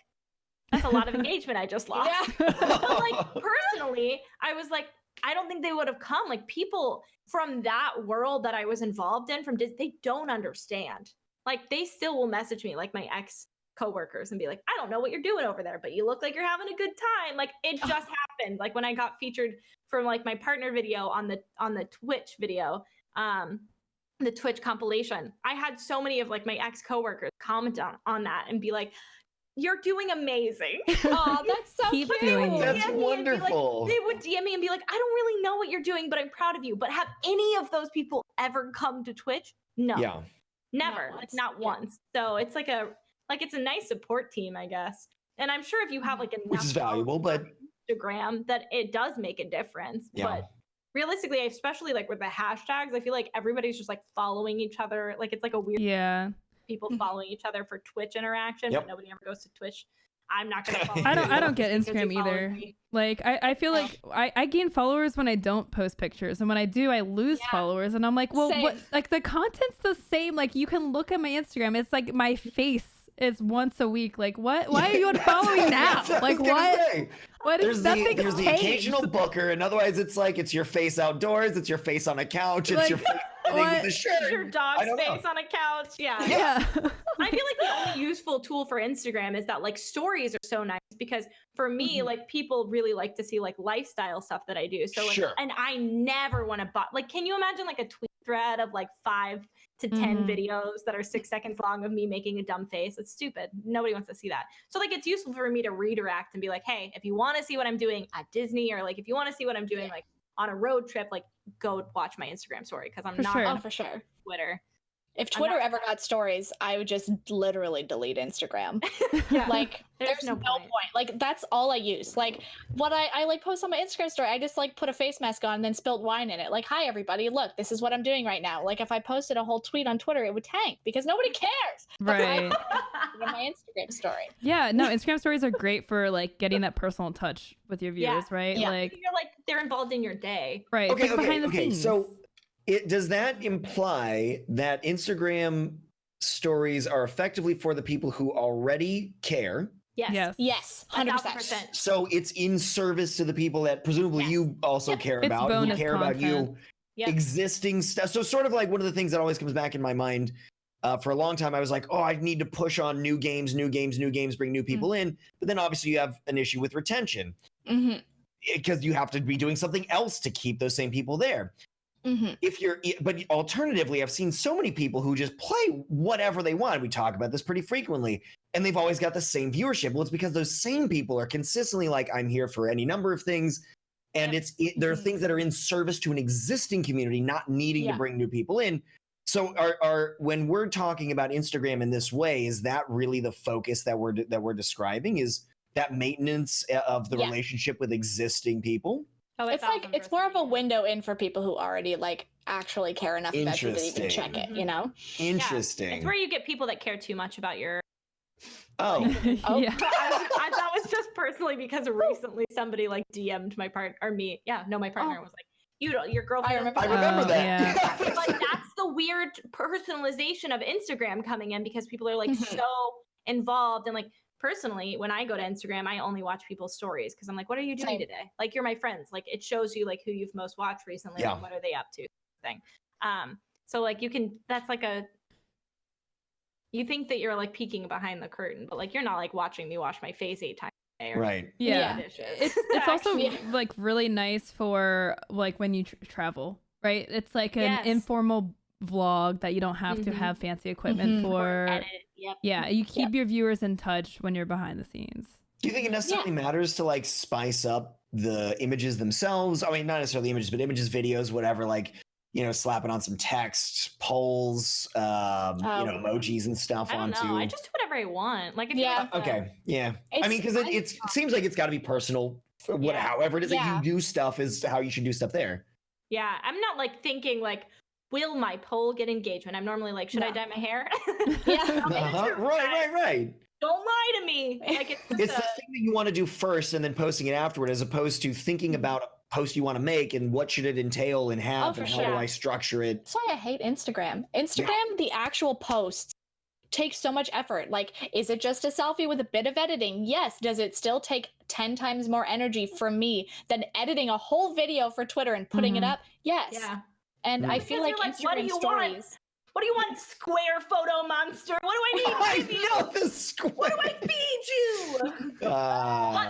that's a lot of engagement I just lost. But like personally, I was like, I don't think they would have come. Like people from that world that I was involved in from Disney, they don't understand. Like they still will message me, like my ex coworkers, and be like, I don't know what you're doing over there, but you look like you're having a good time. Like it just happened. Like when I got featured for like my partner video on the Twitch video, the Twitch compilation, I had so many of like my ex coworkers comment on that and be like, you're doing amazing. Oh, that's so Keep cute. doing That's wonderful. They would DM me and be like, I don't really know what you're doing, but I'm proud of you. But have any of those people ever come to Twitch? No. Yeah. Never. Not once. So it's like it's a nice support team, I guess. And I'm sure if you have like which is valuable, but Instagram, that it does make a difference. Yeah. But realistically, especially like with the hashtags, I feel like everybody's just like following each other. Like it's like a weird people following each other for Twitch interaction, but nobody ever goes to Twitch. I'm not gonna follow I don't get Instagram either. Like I feel like I gain followers when I don't post pictures, and when I do I lose followers, and I'm like, well, what, like the content's the same. Like you can look at my Instagram, it's like my face is once a week. Like what? Why are you unfollowing now? Like what? What is nothing? There's the occasional booker, and otherwise it's like it's your face outdoors, it's your face on a couch, it's your face with the shirt. It's your dog's face on a couch. Yeah. I feel like the only useful tool for Instagram is that like stories are so nice, because for me, like people really like to see like lifestyle stuff that I do. So like, and I never want to like, can you imagine like a tweet thread of like 5 to 10 videos that are 6 seconds long of me making a dumb face? It's stupid. Nobody wants to see that. So like it's useful for me to redirect and be like, hey, if you want to see what I'm doing at Disney, or like if you want to see what I'm doing like on a road trip, like go watch my Instagram story, because I'm not on Twitter. If Twitter ever got stories, I would just literally delete Instagram. Like there's no point. Like that's all I use. Like what I like post on my Instagram story, I just like put a face mask on and then spilled wine in it. Like, hi everybody, look, this is what I'm doing right now. Like if I posted a whole tweet on Twitter, it would tank because nobody cares. Right. in my Instagram story. Yeah, no, Instagram stories are great for like getting that personal touch with your viewers, right? Yeah. Like, You're like they're involved in your day. right. It's like behind the scenes. So does that imply that Instagram stories are effectively for the people who already care? Yes. Yes, 100%. So it's in service to the people that presumably you also care It's about, who bonus care about content. you, existing stuff. So sort of like one of the things that always comes back in my mind. For a long time, I was like, oh, I need to push on new games, bring new people in. But then obviously you have an issue with retention because you have to be doing something else to keep those same people there. But alternatively, I've seen so many people who just play whatever they want. We talk about this pretty frequently, and they've always got the same viewership. Well, it's because those same people are consistently like, I'm here for any number of things. And there are things that are in service to an existing community, not needing to bring new people in. So when we're talking about Instagram in this way, is that really the focus that we're describing? Is that maintenance of the relationship with existing people? Oh, it's like it's more of a window in for people who already like actually care enough about you to even check it, you know? Interesting. Yeah. It's where you get people that care too much about your Yeah. I that was just personally because recently somebody like DM'd my partner or me. Yeah, no, my partner was like, your girlfriend. I remember that. Yeah. But that's the weird personalization of Instagram coming in because people are like so involved and like personally, when I go to Instagram, I only watch people's stories because I'm like, what are you doing today? Like, you're my friends. Like, it shows you like who you've most watched recently. Yeah. Like, what are they up to? Thing. So like that's like you think that you're like peeking behind the curtain, but like you're not like watching me wash my face 8 times a day. Right. Yeah. It's also like really nice for like when you travel, right? It's like an informal vlog that you don't have to have fancy equipment for. Edit. Yeah, you keep your viewers in touch when you're behind the scenes. Do you think it necessarily matters to like spice up the images themselves? I mean, not necessarily images, but images, videos, whatever, like, you know, slapping on some text, polls, emojis and stuff I don't onto. know. I just do whatever I want. Like, if Okay. Yeah. I mean, because it seems like it's got to be personal. However it is that you do stuff is how you should do stuff there. Yeah. I'm not like thinking like, will my poll get engagement? I'm normally like, should I dye my hair? Right. Don't lie to me. Like it's the thing that you want to do first and then posting it afterward, as opposed to thinking about a post you want to make and what should it entail and have and how do I structure it. That's why I hate Instagram. The actual posts take so much effort. Like, is it just a selfie with a bit of editing? Yes. Does it still take 10 times more energy from me than editing a whole video for Twitter and putting it up? Yes. Yeah. And I feel like Instagram stories. What do you want, square photo monster? What do I need? I know the square. What do I feed you?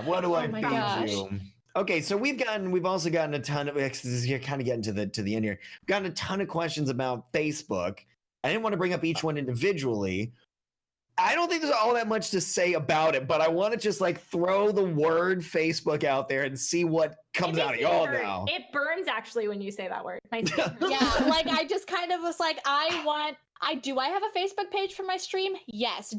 What do I feed you? Okay, so we've also gotten a ton of, you're kind of getting to the end here. We've gotten a ton of questions about Facebook. I didn't want to bring up each one individually. I don't think there's all that much to say about it, but I want to just like throw the word Facebook out there and see what comes out of y'all now. It burns actually when you say that word. Yeah, like I just kind of was like, I have a Facebook page for my stream? Yes.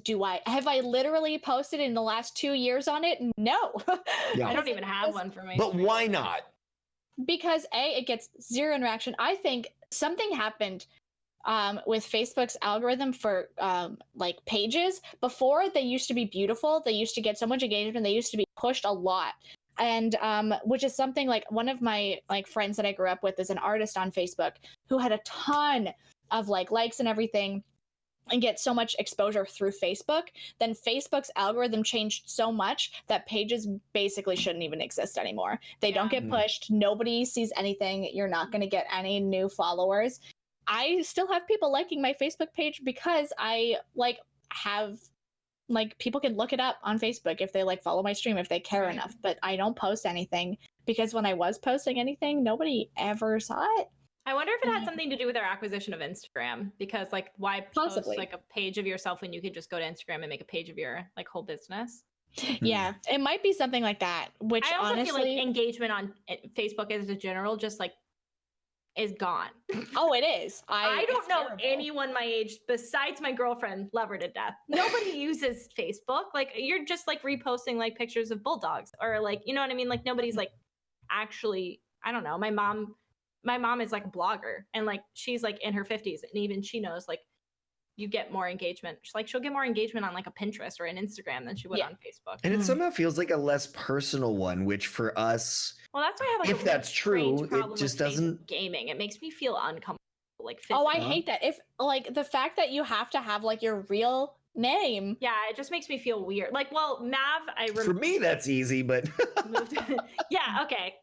Have I literally posted in the last 2 years on it? No. I don't even have one for my But stream. why not? Because it gets zero interaction. I think something happened with Facebook's algorithm for like pages. Before, they used to be beautiful. They used to get so much engagement. They used to be pushed a lot. And which is something like one of my like friends that I grew up with is an artist on Facebook who had a ton of like likes and everything and get so much exposure through Facebook. Then Facebook's algorithm changed so much that pages basically shouldn't even exist anymore. They don't get pushed. Nobody sees anything. You're not going to get any new followers. I still have people liking my Facebook page because I like have like people can look it up on Facebook if they like follow my stream if they care enough, but I don't post anything because when I was posting anything, nobody ever saw it. I wonder if it had something to do with their acquisition of Instagram, because like why post like a page of yourself when you could just go to Instagram and make a page of your like whole business? Yeah, it might be something like that, which I also honestly feel like engagement on Facebook as a general just like is gone. Oh, it is. I don't know anyone my age besides my girlfriend, love her to death. Nobody uses Facebook. Like you're just like reposting like pictures of bulldogs or like, you know what I mean? Like nobody's like actually, I don't know. My mom is like a blogger and like she's like in her 50s and even she knows like you get more engagement. She'll get more engagement on like a Pinterest or an Instagram than she would on Facebook. And it somehow feels like a less personal one, which for us, Well, that's why I have like if that's true, problem it just with Facebook doesn't. gaming. It makes me feel uncomfortable. Like Oh, I physically. hate that. If like the fact that you have to have like your real name. Yeah, it just makes me feel weird. Like, well, Mav, For me, that's easy, but moved. Yeah, okay.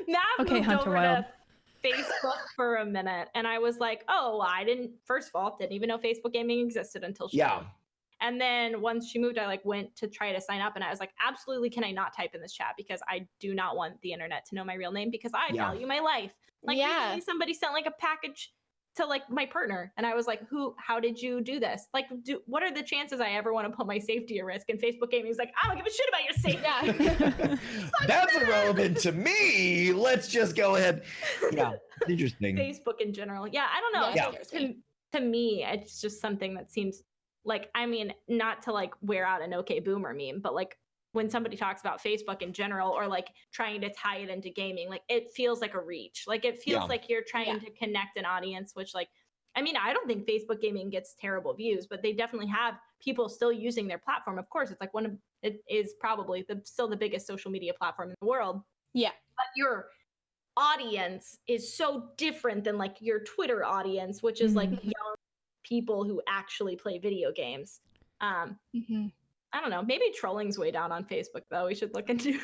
Mav Okay, moved Hunter over Wild. to Facebook for a minute, and I was like, oh, I didn't. First of all, didn't even know Facebook gaming existed until she. yeah. moved. And then once she moved, I like went to try to sign up, and I was like, absolutely, can I not type in this chat because I do not want the internet to know my real name because I value my life. Like recently somebody sent like a package to like my partner, and I was like, how did you do this? Like, what are the chances I ever want to put my safety at risk? And Facebook gaming is like, I don't give a shit about your safety. That's irrelevant to me. Let's just go ahead. Yeah, interesting. Facebook in general. Yeah, I don't know. Yeah. So to me, it's just something that seems like, I mean, not to like wear out an okay boomer meme, but like when somebody talks about Facebook in general or like trying to tie it into gaming, like it feels like a reach. Like it feels like you're trying to connect an audience, which like, I mean, I don't think Facebook gaming gets terrible views, but they definitely have people still using their platform. Of course, it's like it is probably still the biggest social media platform in the world. Yeah. But your audience is so different than like your Twitter audience, which is like young people who actually play video games. I don't know. Maybe trolling's way down on Facebook, though. We should look into.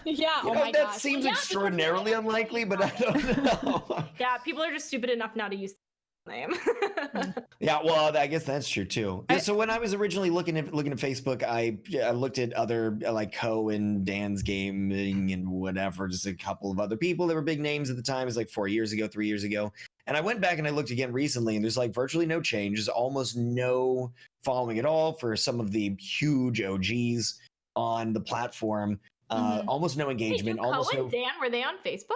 Yeah. Oh my that gosh. seems extraordinarily unlikely, but I don't know. Yeah, people are just stupid enough now to use the name. Yeah, well, I guess that's true too. Yeah, so when I was originally looking at Facebook, I looked at other like Co and Dan's Gaming and whatever, just a couple of other people that were big names at the time. It was like 4 years ago, 3 years ago. And I went back and I looked again recently, and there's like virtually no change. There's almost no following at all for some of the huge OGs on the platform. Almost no engagement. Wait, almost Co no. and Dan, were they on Facebook?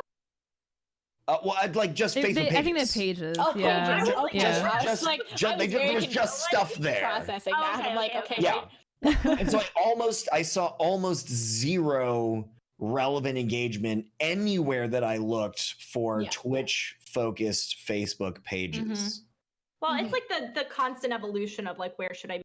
Well, I'd like just Facebook pages. I think they're pages. Oh, yeah. pages. Okay. Yeah. I was like, There's just stuff there. Processing that. I'm like, okay. Yeah. And so I saw almost zero relevant engagement anywhere that I looked for Twitch focused Facebook pages. Well, it's like the constant evolution of like, where should I be?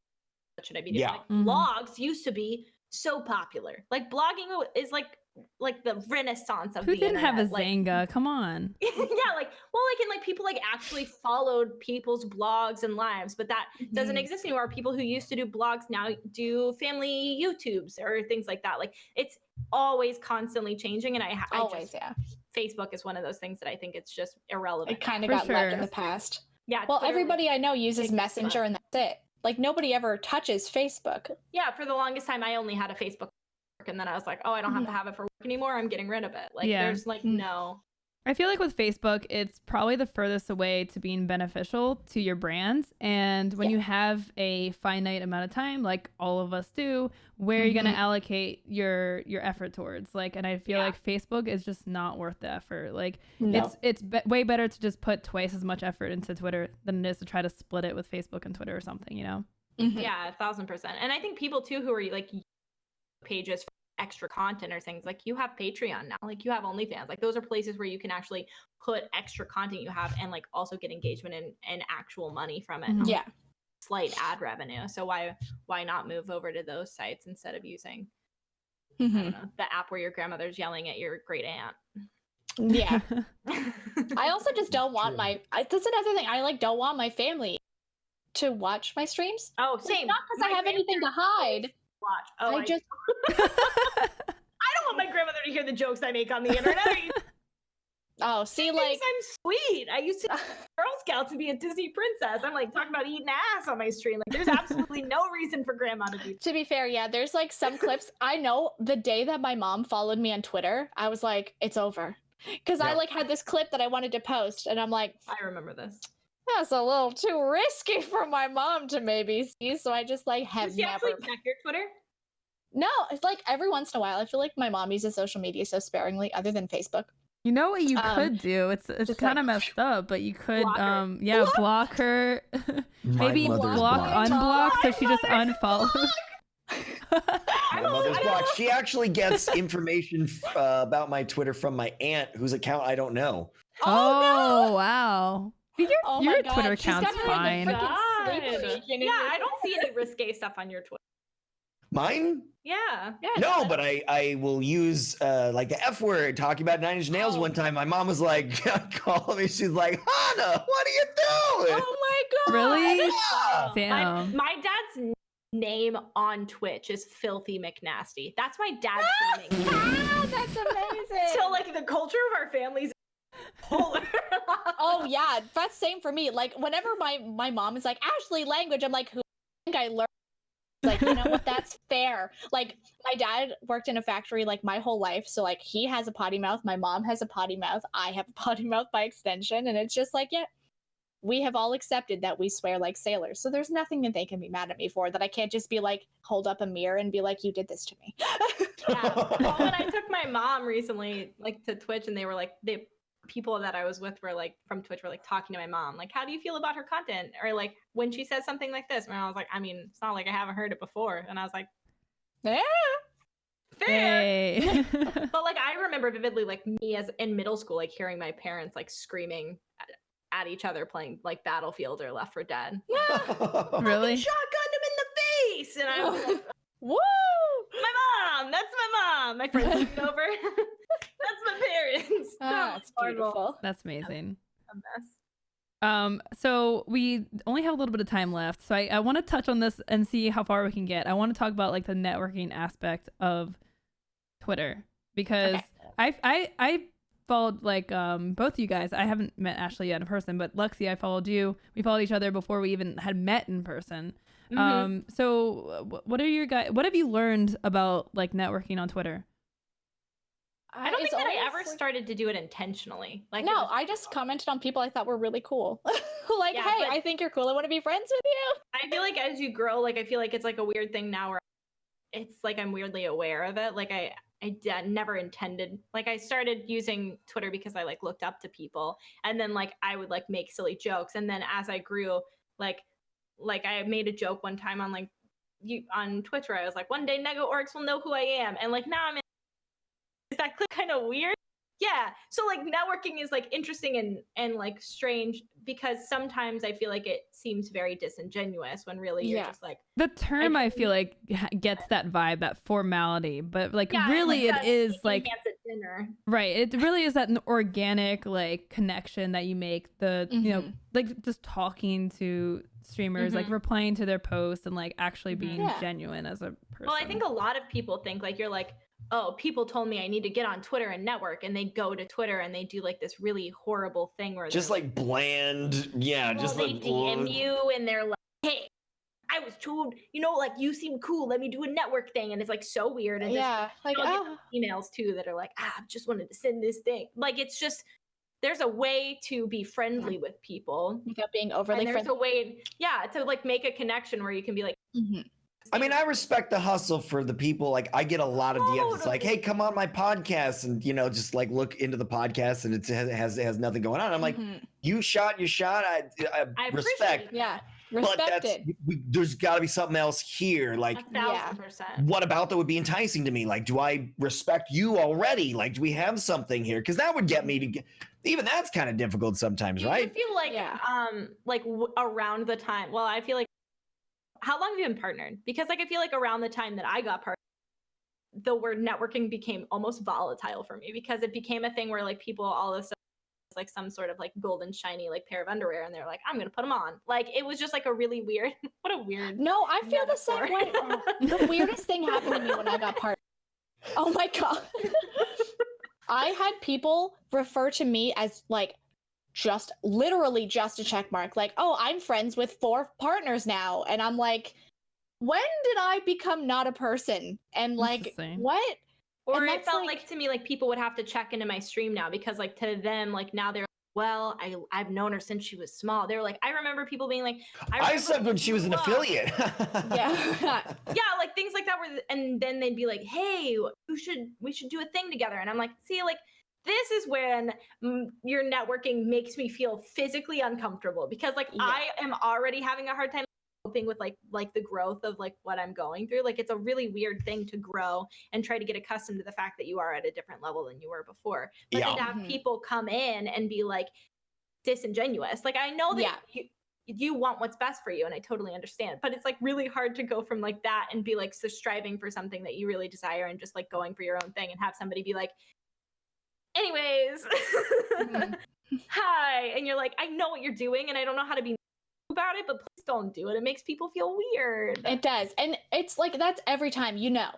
What should I be doing? Yeah. Like, blogs used to be so popular. Like blogging is like the renaissance of Who the didn't internet. have a like, Zanga? Come on. yeah, and people like actually followed people's blogs and lives, but that doesn't exist anymore. People who used to do blogs now do family YouTubes or things like that. Like it's always constantly changing, and Facebook is one of those things that I think it's just irrelevant. It kind of For got left in sure. the past. Yeah. Well, Twitter, everybody I know uses Messenger, and that's it. Like nobody ever touches Facebook. yeah, for the longest time, I only had a Facebook, and then I was like, oh, I don't have to have it for work anymore. I'm getting rid of it. Like, there's like no. I feel like with Facebook, it's probably the furthest away to being beneficial to your brand. And when you have a finite amount of time, like all of us do, where are you going to allocate your effort towards? Like, and I feel like Facebook is just not worth the effort. Like, it's way better to just put twice as much effort into Twitter than it is to try to split it with Facebook and Twitter or something, you know? Yeah, 1,000%. And I think people too who are like pages for extra content or things, like you have Patreon now, like you have OnlyFans, like those are places where you can actually put extra content you have and like also get engagement and actual money from it. Yeah. Slight ad revenue. So why not move over to those sites instead of using I don't know, the app where your grandmother's yelling at your great aunt? Yeah. I also just don't want that's another thing. I like don't want my family to watch my streams. Oh, same. Not because I have anything to hide. Watch. Oh, I just I don't want my grandmother to hear the jokes I make on the internet. Oh, see, She like thinks I'm sweet. I used to Girl Scout to be a Disney princess. I'm like talking about eating ass on my stream. Like there's absolutely no reason for grandma to do. to be fair, yeah, there's like some clips. I know the day that my mom followed me on Twitter, I was like, it's over. Because I like had this clip that I wanted to post, and I'm like, I remember this. that's a little too risky for my mom to maybe see. So I just like have Does she never. actually check your Twitter? No, it's like every once in a while. I feel like my mom uses social media so sparingly, other than Facebook. You know what you could do? It's kind of messed up, but you could block her. Maybe unblock so she just unfollows. My mother's blocked. She actually gets information about my Twitter from my aunt, whose account I don't know. Oh, wow. Your my Twitter God, she's account's got her in the fine. frickin' God. Yeah, I don't see any risque stuff on your Twitter. Mine? Yeah. No, but I will use like the F word talking about Nine Inch Nails one time. My mom was like calling me. She's like, Hannah, what are you doing? Oh my god! Really? Wow. Damn. My dad's name on Twitch is Filthy McNasty. That's my dad's gaming name. Wow, that's amazing. So like the culture of our family's polar. Oh yeah, that's same for me. Like whenever my mom is like Ashley language, I'm like, who do you think I learned? Like, you know what, that's fair. Like my dad worked in a factory like my whole life, so like he has a potty mouth, my mom has a potty mouth, I have a potty mouth by extension, and it's just like, yeah, we have all accepted that we swear like sailors. So there's nothing that they can be mad at me for, that I can't just be like hold up a mirror and be like, you did this to me. Yeah. Well, when I took my mom recently like to Twitch, and they were like, the people that I was with were like from Twitch were like talking to my mom, like, how do you feel about her content? Or like when she says something like this, and I was like, I mean, it's not like I haven't heard it before. And I was like, Yeah. fair. Hey. But like I remember vividly like me as in middle school, like hearing my parents like screaming at each other playing like Battlefield or Left 4 Dead. Really? Shotgun him in the face. And I was like, Woo! my mom, that's my mom. My friends looking over. That's my parents. That's beautiful. That's amazing. A mess. So we only have a little bit of time left. So I want to touch on this and see how far we can get. I want to talk about like the networking aspect of Twitter, because I followed like both of you guys. I haven't met Ashley yet in person, but Luxie, I followed you. We followed each other before we even had met in person. So what have you learned about like networking on Twitter? I don't think that I ever started to do it intentionally. Like, no, I just commented on people I thought were really cool. Like, Yeah, hey, but- I think you're cool. I want to be friends with you. I feel like as you grow, like I feel like it's like a weird thing now where it's like I'm weirdly aware of it. Like I never intended, like I started using Twitter because I like looked up to people, and then like I would like make silly jokes, and then as I grew, like I made a joke one time on like on Twitch where I was like, one day Nego Orcs will know who I am, and like now I'm in. Is that kind of weird? Yeah. So like networking is like interesting and like strange, because sometimes I feel like it seems very disingenuous when really you're just like, the term I feel like gets that vibe, that formality, but like really like it is like hands at dinner. right. It really is that organic like connection that you make, the you know, like just talking to streamers, like replying to their posts and like actually being genuine as a person. Well, I think a lot of people think like you're like, oh, people told me I need to get on Twitter and network, and they go to Twitter and they do like this really horrible thing where just like bland, just they like DM you and they're like, hey, I was told, you know, like you seem cool, let me do a network thing, and it's like so weird. And Yeah, like emails too that are like, I just wanted to send this thing. Like it's just, there's a way to be friendly with people without being overly and there's friendly. a way, to like make a connection where you can be like. I mean, I respect the hustle for the people. Like, I get a lot of DMs. It's like, hey, come on my podcast, and you know, just like look into the podcast, and it has nothing going on. I'm like, you shot your shot. I respect. Yeah, But respect it. there's got to be something else here. Like, 1,000%. what about that would be enticing to me? Like, do I respect you already? Like, do we have something here? Because that would get me to get. Even that's kind of difficult sometimes, right? I feel like, around the time. Well, I feel like. How long have you been partnered? Because like I feel like around the time that I got partnered, the word networking became almost volatile for me, because it became a thing where like people all of a sudden like some sort of like golden shiny like pair of underwear, and they're like, I'm gonna put them on. Like it was just like a really weird. What a weird. No, I feel the same way. The weirdest thing happened to me when I got partnered. Oh my god. I had people refer to me as like just literally just a check mark, like, oh, I'm friends with 4 partners now, and I'm like, when did I become not a person? And like, what? Or it felt like to me like people would have to check into my stream now, because like to them like now they're well, I've known her since she was small. They were like, I remember people being like, I said when she was an affiliate. yeah, like things like that and then they'd be like, hey, we should do a thing together, and I'm like, see, like this is when your networking makes me feel physically uncomfortable, because like I am already having a hard time coping with like the growth of like what I'm going through. Like it's a really weird thing to grow and try to get accustomed to the fact that you are at a different level than you were before. But then to have people come in and be like disingenuous. Like I know that you want what's best for you, and I totally understand. But it's like really hard to go from like that and be like so striving for something that you really desire and just like going for your own thing and have somebody be like, anyways, hi, and you're like, I know what you're doing and I don't know how to be about it, but please don't do it. It makes people feel weird. It does. And it's like, that's every time, you know,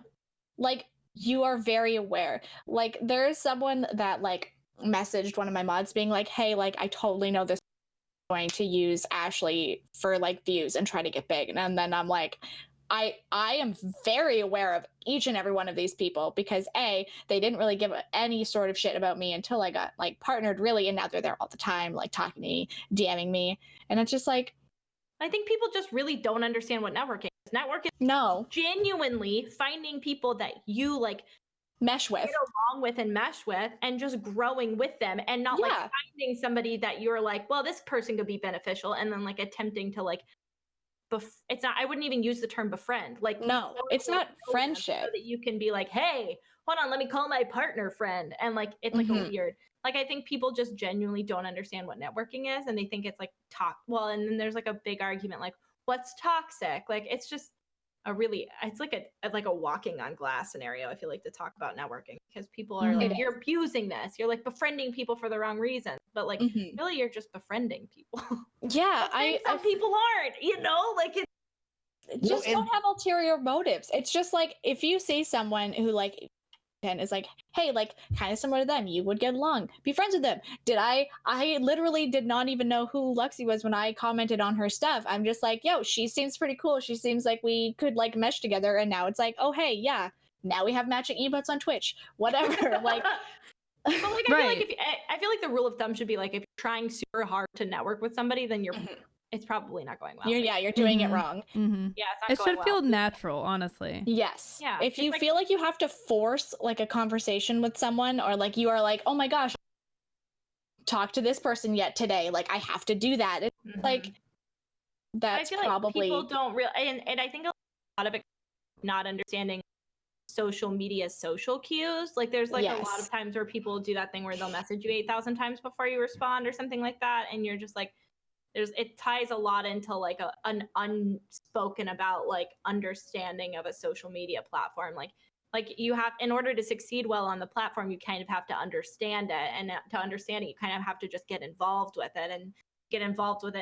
like you are very aware. Like there's someone that like messaged one of my mods being like, hey, like I totally know this is going to use Ashley for like views and try to get big. And then I'm like, I am very aware of each and every one of these people because A, they didn't really give any sort of shit about me until I got like partnered really, and now they're there all the time, like talking to me, DMing me, and it's just like, I think people just really don't understand what networking is. Networking no, genuinely finding people that you like mesh with, get along with and mesh with, and just growing with them, and not like finding somebody that you're like, well, this person could be beneficial, and then like attempting to like it's not, I wouldn't even use the term befriend. Like, no, it's not friendship. So that you can be like, hey, hold on, let me call my partner friend. And like, it's like a weird, like, I think people just genuinely don't understand what networking is. And they think it's like well, and then there's like a big argument, like what's toxic? Like, it's just it's like a walking on glass scenario. I feel like to talk about networking because people are like, you're abusing this. You're like befriending people for the wrong reason. But like, really, you're just befriending people. Yeah, some people aren't, you know, like just don't have ulterior motives. It's just like if you see someone who like and is like, hey, like kind of similar to them, you would get along, be friends with them. I literally did not even know who Luxie was when I commented on her stuff. I'm just like, yo, she seems pretty cool. She seems like we could like mesh together. And now it's like, oh hey, yeah, now we have matching emotes on Twitch, whatever. Like, but like I feel like the rule of thumb should be like if you're trying super hard to network with somebody, then you're it's probably not going well. You're doing it wrong. Yeah, it's not it should feel natural, honestly. Yes. Yeah. If you feel like you have to force like a conversation with someone, or like you are like, oh my gosh, talk to this person yet today, like I have to do that. It's like that's probably like people don't real and I think a lot of it not understanding social media social cues. Like there's like a lot of times where people do that thing where they'll message you 8,000 times before you respond or something like that, and you're just like, it ties a lot into like an unspoken about like understanding of a social media platform. Like you have, in order to succeed well on the platform, you kind of have to understand it, and to understand it, you kind of have to just get involved with it and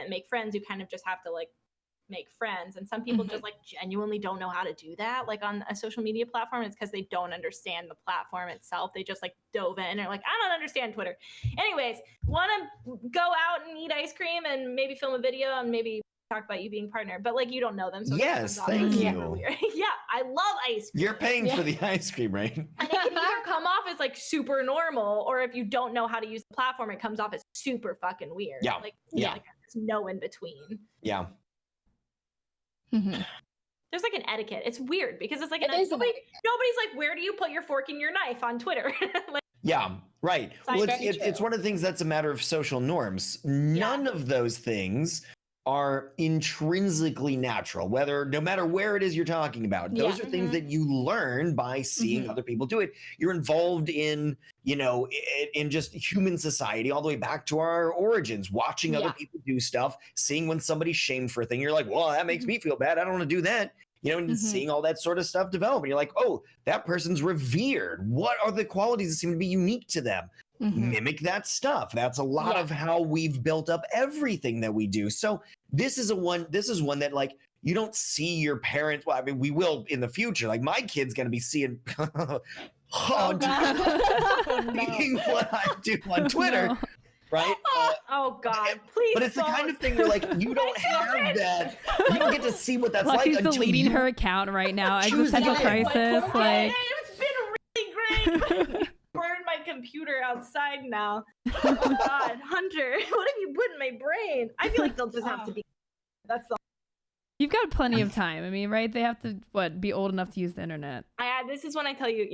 make friends. You kind of just have to like make friends, and some people just like genuinely don't know how to do that like on a social media platform. It's because they don't understand the platform itself. They just like dove in and are like, I don't understand Twitter. Anyways, want to go out and eat ice cream and maybe film a video and maybe talk about you being partner, but like you don't know them. So yes, thank you. Yeah, I love ice cream. You're paying for the ice cream, right? And it can either come off as like super normal, or if you don't know how to use the platform, it comes off as super fucking weird. Yeah. Like there's no in between. Yeah. There's like an etiquette. It's weird because it's like nobody's like, where do you put your fork in your knife on Twitter? Like, yeah, right. Well, it's one of the things that's a matter of social norms. None of those things are intrinsically natural, no matter where it is you're talking about. Those are things that you learn by seeing other people do it. You're involved in, in just human society all the way back to our origins, watching other people do stuff, seeing when somebody's shamed for a thing. You're like, well, that makes me feel bad. I don't want to do that. And seeing all that sort of stuff develop. And you're like, oh, that person's revered. What are the qualities that seem to be unique to them? Mimic that stuff. That's a lot of how we've built up everything that we do. So this is one that like you don't see your parents. Well, I mean, we will in the future. Like my kid's gonna be seeing what I do on Twitter. Right? Oh God, please. But it's the kind of thing where like you don't have that. You don't get to see what that's like. She's deleting her account right now. Existential crisis. Like it's been really great. Burn my computer outside now. Oh God, Hunter, what have you put in my brain? I feel like they'll just have to be. That's the. You've got plenty of time. I mean, right? They have to be old enough to use the internet. This is when I tell you,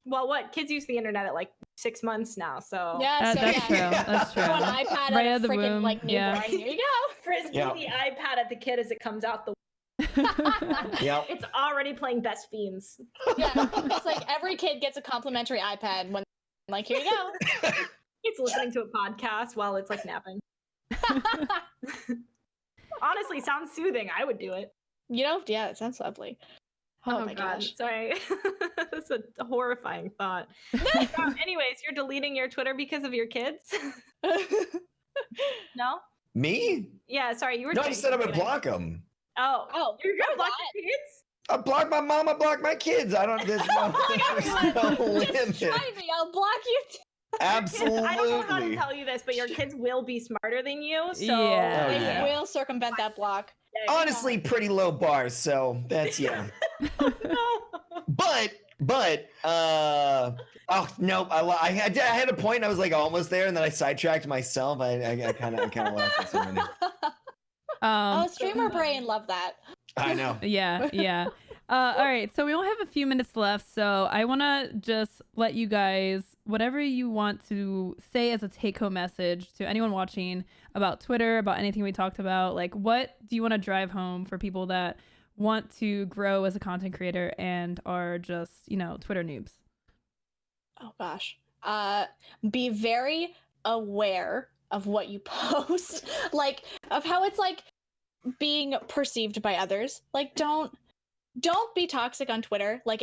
Well, kids use the internet at like 6 months now, so that's true. That's true. An iPad right at out of the freaking room. like newborn. Here you go. Frisbee the iPad at the kid as it comes out the. It's already playing Best Fiends. Yeah, it's like every kid gets a complimentary iPad when, like, here you go. It's listening to a podcast while it's like napping. honestly sounds soothing. I would do it. Yeah, it sounds lovely. Oh, my God. gosh. Sorry. That's a horrifying thought. Anyways, you're deleting your Twitter because of your kids? No? Me? Yeah, sorry. You were No, I saying said I would something. block them. Oh, you're gonna block your kids? I block my mom. I block my kids. I don't. There's no, there's no limit. Just try me. I'll block you. Absolutely. I don't know how to tell you this, but your kids will be smarter than you. So Yeah. Oh, They yeah. will circumvent that block. Honestly, pretty low bars. So that's No. But oh no, I had a point. I was like almost there, and then I sidetracked myself. I kind of lost this a minute. Oh, streamer brain, love that. I know. Yeah. All right, so we only have a few minutes left, so I want to just let you guys, whatever you want to say as a take-home message to anyone watching about Twitter, about anything we talked about, like what do you want to drive home for people that want to grow as a content creator and are just, Twitter noobs? Oh gosh. Be very aware of what you post, like of how it's like being perceived by others. Like don't be toxic on Twitter. Like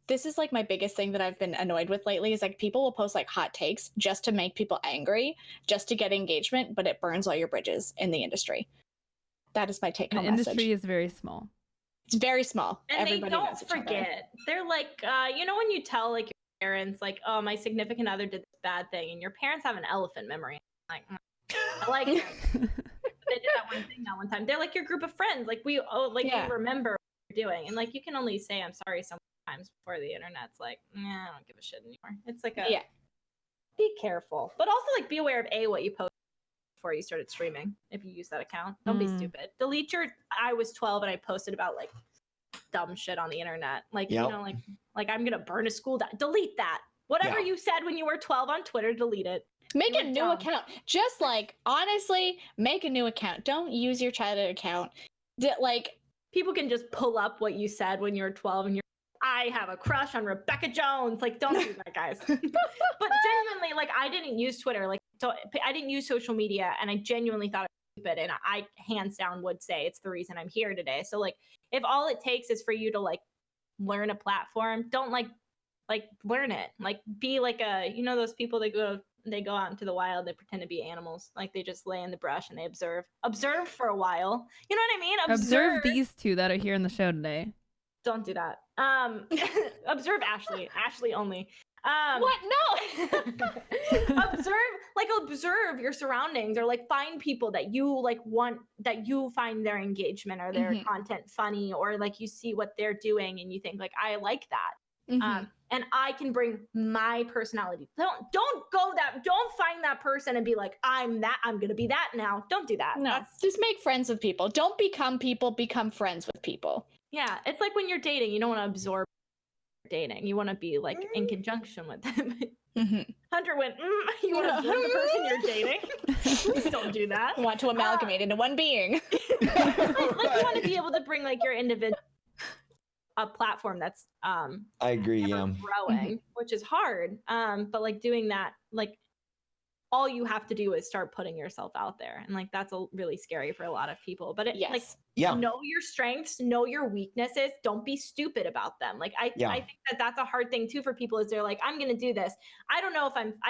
this is like my biggest thing that I've been annoyed with lately is like people will post like hot takes just to make people angry, just to get engagement, but it burns all your bridges in the industry. That is my take home The message. industry is very small. It's very small. And Everybody they don't knows each other. forget. They're like, when you tell like your parents, like, oh, my significant other did this bad thing, and your parents have an elephant memory. Like, I like it. They did that one thing that one time. They're like your group of friends. Like we remember what you're doing, and like you can only say I'm sorry sometimes before the internet's like, I don't give a shit anymore. It's like be careful, but also like be aware of what you post before you started streaming. If you use that account, don't be stupid. Delete your I was 12 and I posted about like dumb shit on the internet. Like like I'm gonna burn a school down. Delete that. Whatever you said when you were 12 on Twitter, delete it. Make a new account. Just like, honestly, make a new account. Don't use your childhood account. Like, people can just pull up what you said when you were 12 and I have a crush on Rebecca Jones. Like, don't do that, guys. But genuinely, like, I didn't use Twitter. Like, so I didn't use social media, and I genuinely thought it was stupid. And I hands down would say it's the reason I'm here today. So, like, if all it takes is for you to like learn a platform, don't like learn it. Like, be like those people that go out into the wild, they pretend to be animals. Like they just lay in the brush and they observe for a while. You know what I mean? Observe these two that are here in the show today. Don't do that. Observe Ashley only. What? No. observe your surroundings, or like find people that you like want, that you find their engagement or their content funny, or like you see what they're doing and you think like, I like that. And I can bring my personality. Don't find that person and be like, I'm gonna be that now. Don't do that. No, just make friends with people. Don't become people, become friends with people. Yeah, it's like when you're dating, you don't want to absorb dating. You want to be like in conjunction with them. Hunter went, you want to absorb the person you're dating? Please don't do that. You want to amalgamate into one being. You want to be able to bring like your individual a platform that's I agree, growing, which is hard. But like doing that, like all you have to do is start putting yourself out there, and like that's really scary for a lot of people. But know your strengths, know your weaknesses. Don't be stupid about them. Like I think that's a hard thing too for people. Is they're like, I'm gonna do this. I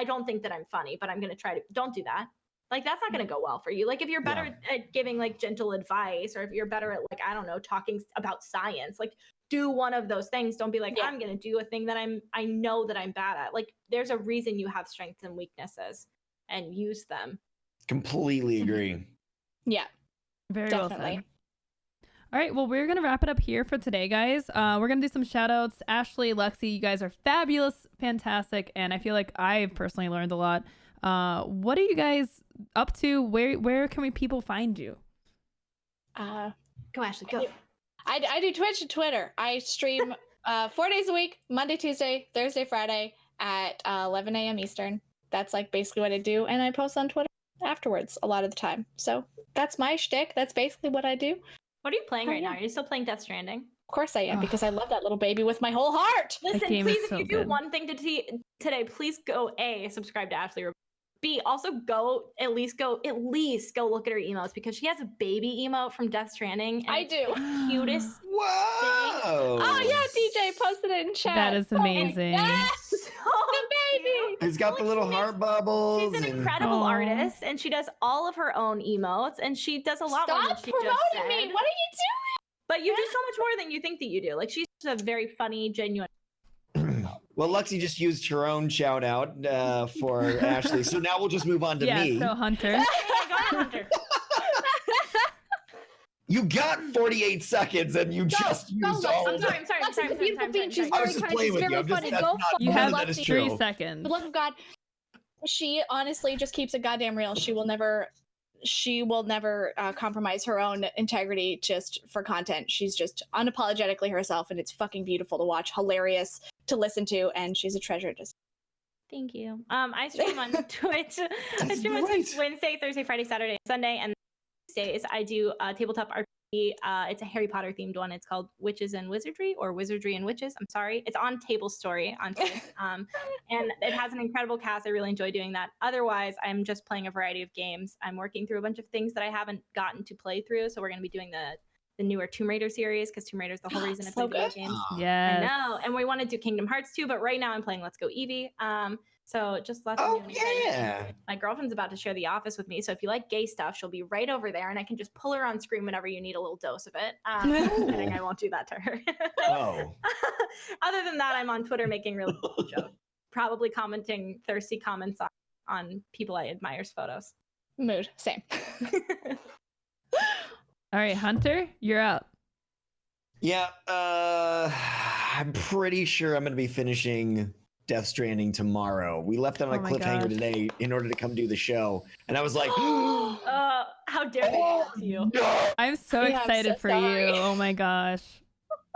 don't think that I'm funny, but I'm gonna try to. Don't do that. Like that's not going to go well for you. Like if you're better at giving like gentle advice, or if you're better at like, I don't know, talking about science, like do one of those things. Don't be like, I'm going to do a thing that I know that I'm bad at. Like there's a reason you have strengths and weaknesses, and use them. Completely agree. Yeah. Very definitely. well said. All right, well, we're going to wrap it up here for today, guys. We're going to do some shout outs. Ashley, Luxie, you guys are fabulous, fantastic, and I feel like I've personally learned a lot. What are you guys up to? Where can people find you? Go, Ashley, go. I do Twitch and Twitter. I stream 4 days a week, Monday, Tuesday, Thursday, Friday at 11 a.m. Eastern. That's like basically what I do, and I post on Twitter afterwards a lot of the time. So that's my shtick. That's basically what I do. What are you playing right now? Are you still playing Death Stranding? Of course I am, because I love that little baby with my whole heart. Listen, please, if you do one thing today, please go subscribe to AshleyRoboto. B, also at least go look at her emails because she has a baby emote from Death Stranding. I it's do. the cutest. Whoa! Oh yeah, DJ posted it in chat. That is amazing. Yes, So the baby. He's got the little heart bubbles. She's an and... incredible Aw. artist, and she does all of her own emotes, and she does a lot more than Stop she just promoting said. me. What are you doing? But you do so much more than you think that you do. Like, she's just a very funny, genuine. Well, Luxie just used her own shout out for Ashley. So now we'll just move on to Yeah, me. so Hunter. Go ahead, Hunter. You got 48 seconds and you just used Lex, all I'm of sorry, it. I'm sorry. Beautiful being. She's I was very just kind. playing She's with you. very I'm just- funny. that's Go not- fuck You none have of Lexi. that is 3 true. seconds. For the love of God, she honestly just keeps it goddamn real. She will never compromise her own integrity just for content. She's just unapologetically herself, and it's fucking beautiful to watch, hilarious to listen to, and she's a treasure to. Thank you. I stream on Twitch. I stream on great. Twitch Wednesday, Thursday, Friday, Saturday, and Sunday. And Tuesdays I do tabletop RPG. It's a Harry Potter themed one. It's called Witches and Wizardry, or Wizardry and Witches. I'm sorry. It's on Table Story on Twitch. And it has an incredible cast. I really enjoy doing that. Otherwise, I'm just playing a variety of games. I'm working through a bunch of things that I haven't gotten to play through. So we're going to be doing the newer Tomb Raider series, because Tomb Raider is the whole reason I play So video good. games. Yes. I know. And we want to do Kingdom Hearts too, but right now I'm playing Let's Go Eevee. So just lots of Oh, new exciting yeah. things. My girlfriend's about to share the office with me, so if you like gay stuff, she'll be right over there, and I can just pull her on screen whenever you need a little dose of it. Just kidding, I won't do that to her. Oh. Other than that, I'm on Twitter making really cool jokes, probably commenting thirsty comments on people I admire's photos. Mood. Same. All right, Hunter, you're up. Yeah, I'm pretty sure I'm going to be finishing Death Stranding tomorrow. We left it on a Oh my cliffhanger gosh. today in order to come do the show. And I was like, How dare they do that to you? no. I'm so Yeah, I'm excited so for sorry. you. Oh my gosh.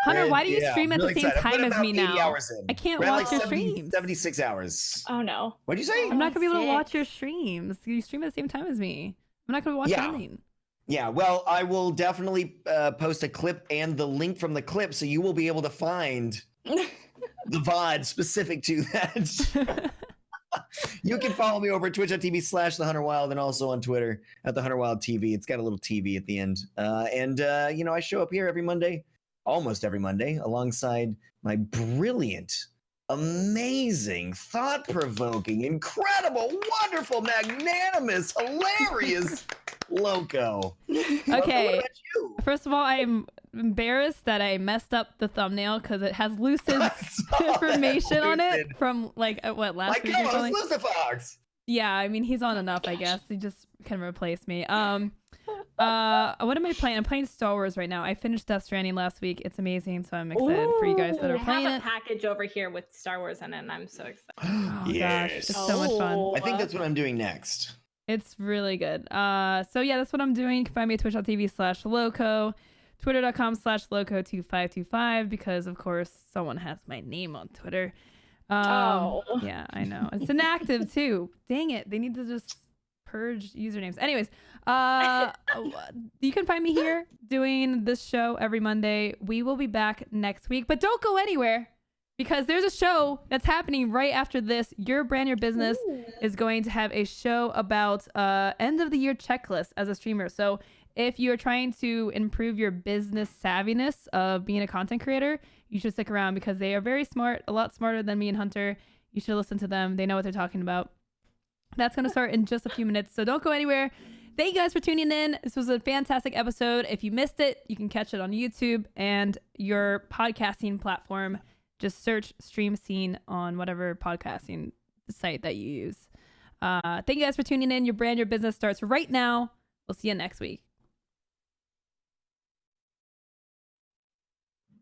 Hunter, why do you Yeah, stream I'm at really the same excited. I've time put as about me 80 now? hours in. I can't We're at watch like your 70 streams. 76 hours. Oh no. What'd you say? I'm not gonna be able to watch 6. your streams. You stream at the same time as me. I'm not gonna watch Yeah. anything. Yeah, well, I will definitely post a clip and the link from the clip, so you will be able to find the VOD specific to that. You can follow me over at twitch.tv/thehunterwild and also on Twitter at thehunterwildtv. It's got a little TV at the end. I show up here every Monday, almost every Monday, alongside my brilliant, amazing, thought-provoking, incredible, wonderful, magnanimous, hilarious Loco. What Okay. about you? First of all, I'm embarrassed that I messed up the thumbnail because it has Lucid's information on it Lucid. from last My week or co-host, something. Lucifer Fox. Yeah, I mean he's on enough, I guess. He just can replace me. What am I playing? I'm playing Star Wars right now. I finished Death Stranding last week. It's amazing, so I'm excited for you guys that I are have playing a it. package over here with Star Wars in it, and I'm so excited. Oh gosh, it's so much fun. Oh. I think that's what I'm doing next. It's really good. So yeah, that's what I'm doing. You can find me at twitch.tv/loco, twitter.com/loco2525, because of course someone has my name on Twitter. Yeah, I know. It's inactive too. Dang it. They need to just purge usernames. Anyways, you can find me here doing this show every Monday. We will be back next week, but don't go anywhere, because there's a show that's happening right after this. Your Brand Your Business is going to have a show about end of the year checklist as a streamer. So if you're trying to improve your business savviness of being a content creator, you should stick around, because they are very smart, a lot smarter than me and Hunter. You should listen to them. They know what they're talking about. That's going to start in just a few minutes, so don't go anywhere. Thank you guys for tuning in. This was a fantastic episode. If you missed it, you can catch it on YouTube and your podcasting platform. Just search Stream Scene on whatever podcasting site that you use. Thank you guys for tuning in. Your Brand Your Business starts right now. We'll see you next week.